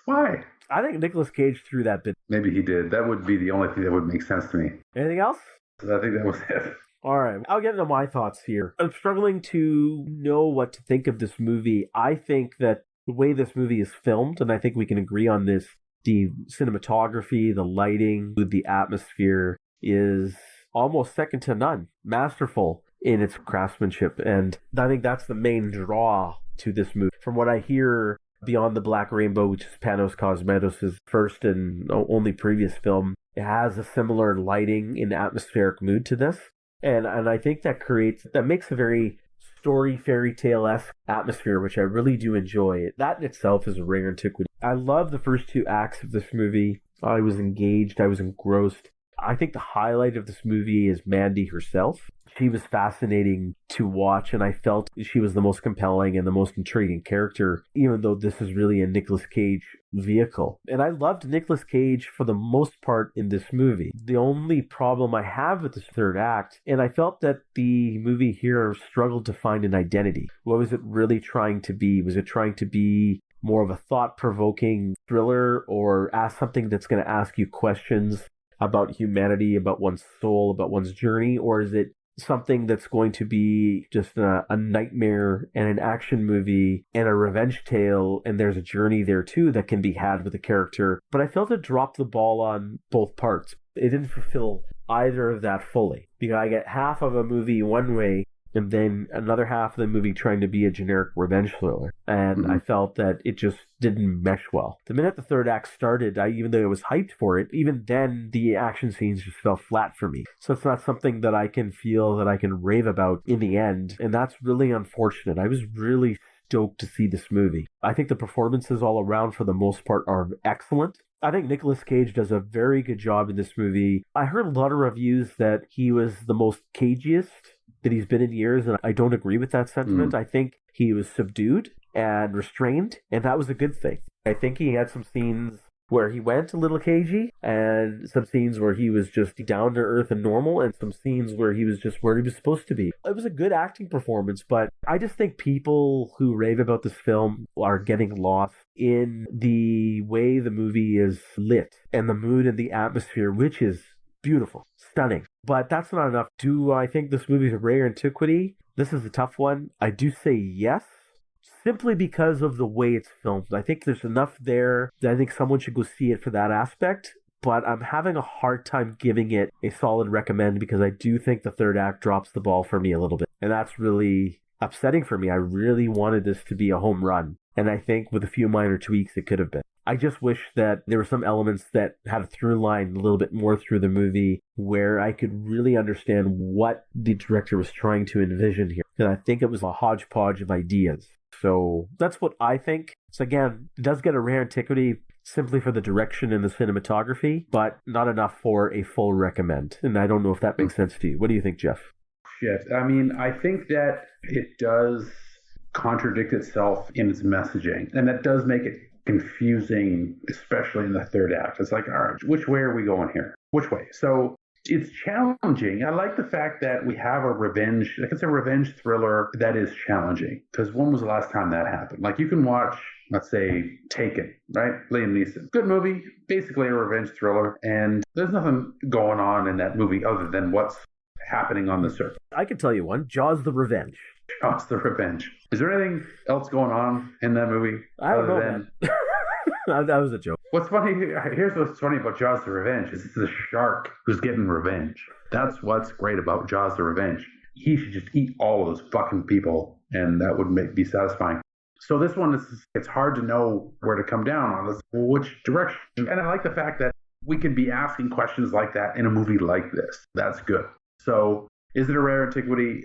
Why? I think Nicolas Cage threw that bit. Maybe he did. That would be the only thing that would make sense to me. Anything else? I think that was it. All right. I'll get into my thoughts here. I'm struggling to know what to think of this movie. I think that the way this movie is filmed, and I think we can agree on this, the cinematography, the lighting, the atmosphere is almost second to none. Masterful in its craftsmanship. And I think that's the main draw to this movie. From what I hear, Beyond the Black Rainbow, which is Panos Cosmatos' first and only previous film, it has a similar lighting and atmospheric mood to this. And I think that makes a very story fairy tale-esque atmosphere, which I really do enjoy. That in itself is a rare antiquity. I love the first 2 acts of this movie. I was engaged. I was engrossed. I think the highlight of this movie is Mandy herself. She was fascinating to watch, and I felt she was the most compelling and the most intriguing character, even though this is really a Nicolas Cage vehicle. And I loved Nicolas Cage for the most part in this movie. The only problem I have with this third act, and I felt that the movie here struggled to find an identity. What was it really trying to be? Was it trying to be more of a thought-provoking thriller, or ask something that's going to ask you questions about humanity, about one's soul, about one's journey? Or is it something that's going to be just a nightmare and an action movie and a revenge tale, and there's a journey there too that can be had with the character? But I felt it dropped the ball on both parts. It didn't fulfill either of that fully, because I get half of a movie one way and then another half of the movie trying to be a generic revenge thriller. And I felt that it just didn't mesh well. The minute the third act started, even though I was hyped for it, even then the action scenes just fell flat for me. So it's not something that I can feel that I can rave about in the end. And that's really unfortunate. I was really stoked to see this movie. I think the performances all around for the most part are excellent. I think Nicolas Cage does a very good job in this movie. I heard a lot of reviews that he was the most cagiest that he's been in years, and I don't agree with that sentiment. I think he was subdued and restrained, and that was a good thing. I think he had some scenes where he went a little cagey, and some scenes where he was just down to earth and normal, and some scenes where he was just where he was supposed to be. It was a good acting performance, but I just think people who rave about this film are getting lost in the way the movie is lit and the mood and the atmosphere, which is beautiful, stunning. But that's not enough. Do I think this movie is a rare antiquity? This is a tough one. I do say yes, simply because of the way it's filmed. I think there's enough there that I think someone should go see it for that aspect. But I'm having a hard time giving it a solid recommend, because I do think the third act drops the ball for me a little bit. And that's really upsetting for me. I really wanted this to be a home run. And I think with a few minor tweaks, it could have been. I just wish that there were some elements that had a through line a little bit more through the movie where I could really understand what the director was trying to envision here. Because I think it was a hodgepodge of ideas. So that's what I think. So again, it does get a rare antiquity simply for the direction and the cinematography, but not enough for a full recommend. And I don't know if that makes sense to you. What do you think, Geoff? Shit. I mean, I think that it does contradict itself in its messaging. And that does make it confusing, especially in the third act. It's like, all right, which way are we going here? Which way? So it's challenging. I like the fact that we have a revenge, like it's a revenge thriller that is challenging. Because when was the last time that happened? Like you can watch, let's say, Taken, right? Liam Neeson. Good movie, basically a revenge thriller. And there's nothing going on in that movie other than what's happening on the surface. I can tell you one, Jaws the Revenge. Jaws the Revenge. Is there anything else going on in that movie? I don't know, man. That was a joke. What's funny, here's what's funny about Jaws the Revenge is it's the shark who's getting revenge. That's what's great about Jaws the Revenge. He should just eat all of those fucking people and that would be satisfying. So this one, it's hard to know where to come down on this, which direction. And I like the fact that we can be asking questions like that in a movie like this. That's good. So is it a rare antiquity?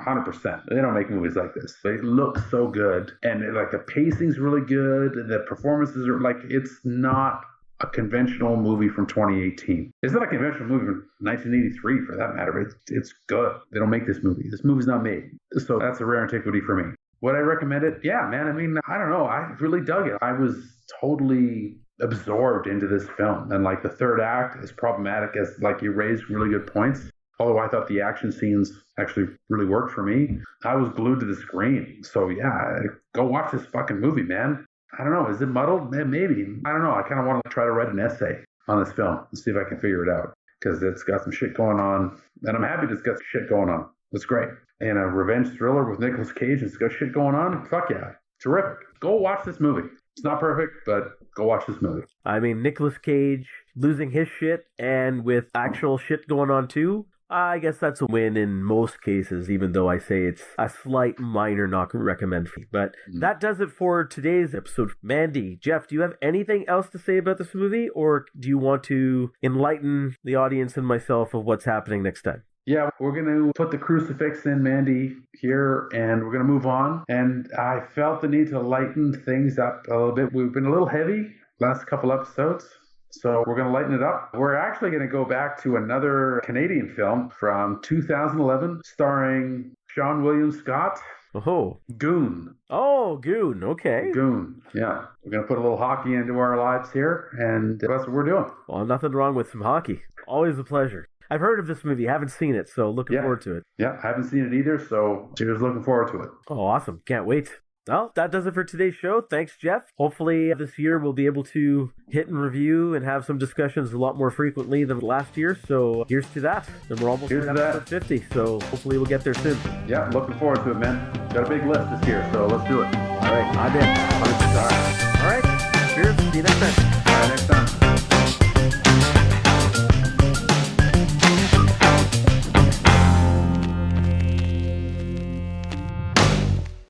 100%. They don't make movies like this. They look so good. And like the pacing's really good. And the performances are like, it's not a conventional movie from 2018. It's not a conventional movie from 1983 for that matter. It's good. They don't make this movie. This movie's not made. So that's a rare antiquity for me. Would I recommend it? Yeah, man. I mean, I don't know. I really dug it. I was totally absorbed into this film. And like the third act, as problematic as like you raised really good points, although I thought the action scenes actually really worked for me, I was glued to the screen. So yeah, go watch this fucking movie, man. I don't know. Is it muddled? Maybe. I don't know. I kind of want to try to write an essay on this film and see if I can figure it out. Because it's got some shit going on. And I'm happy it's got shit going on. It's great. And a revenge thriller with Nicolas Cage, it's got shit going on. Fuck yeah. Terrific. Go watch this movie. It's not perfect, but go watch this movie. I mean, Nicolas Cage losing his shit and with actual shit going on too. I guess that's a win in most cases, even though I say it's a slight minor not recommend fee. But that does it for today's episode. Mandy, Geoff, do you have anything else to say about this movie, or do you want to enlighten the audience and myself of what's happening next time? Yeah, we're going to put the crucifix in Mandy here, and we're going to move on. And I felt the need to lighten things up a little bit. We've been a little heavy last couple episodes. So we're going to lighten it up. We're actually going to go back to another Canadian film from 2011 starring Sean William Scott. Oh. Goon. Oh, Goon. Okay. Goon. Yeah. We're going to put a little hockey into our lives here, and that's what we're doing. Well, nothing wrong with some hockey. Always a pleasure. I've heard of this movie, haven't seen it, so looking forward to it. Yeah, I haven't seen it either, so cheers, looking forward to it. Oh, awesome. Can't wait. Well, that does it for today's show. Thanks, Geoff. Hopefully this year we'll be able to hit and review and have some discussions a lot more frequently than last year. So here's to that. And we're almost at episode 50, so hopefully we'll get there soon. Yeah, looking forward to it, man. Got a big list this year, so let's do it. All right, I'm in. 100%. All right, cheers. See you next time. All right, next time.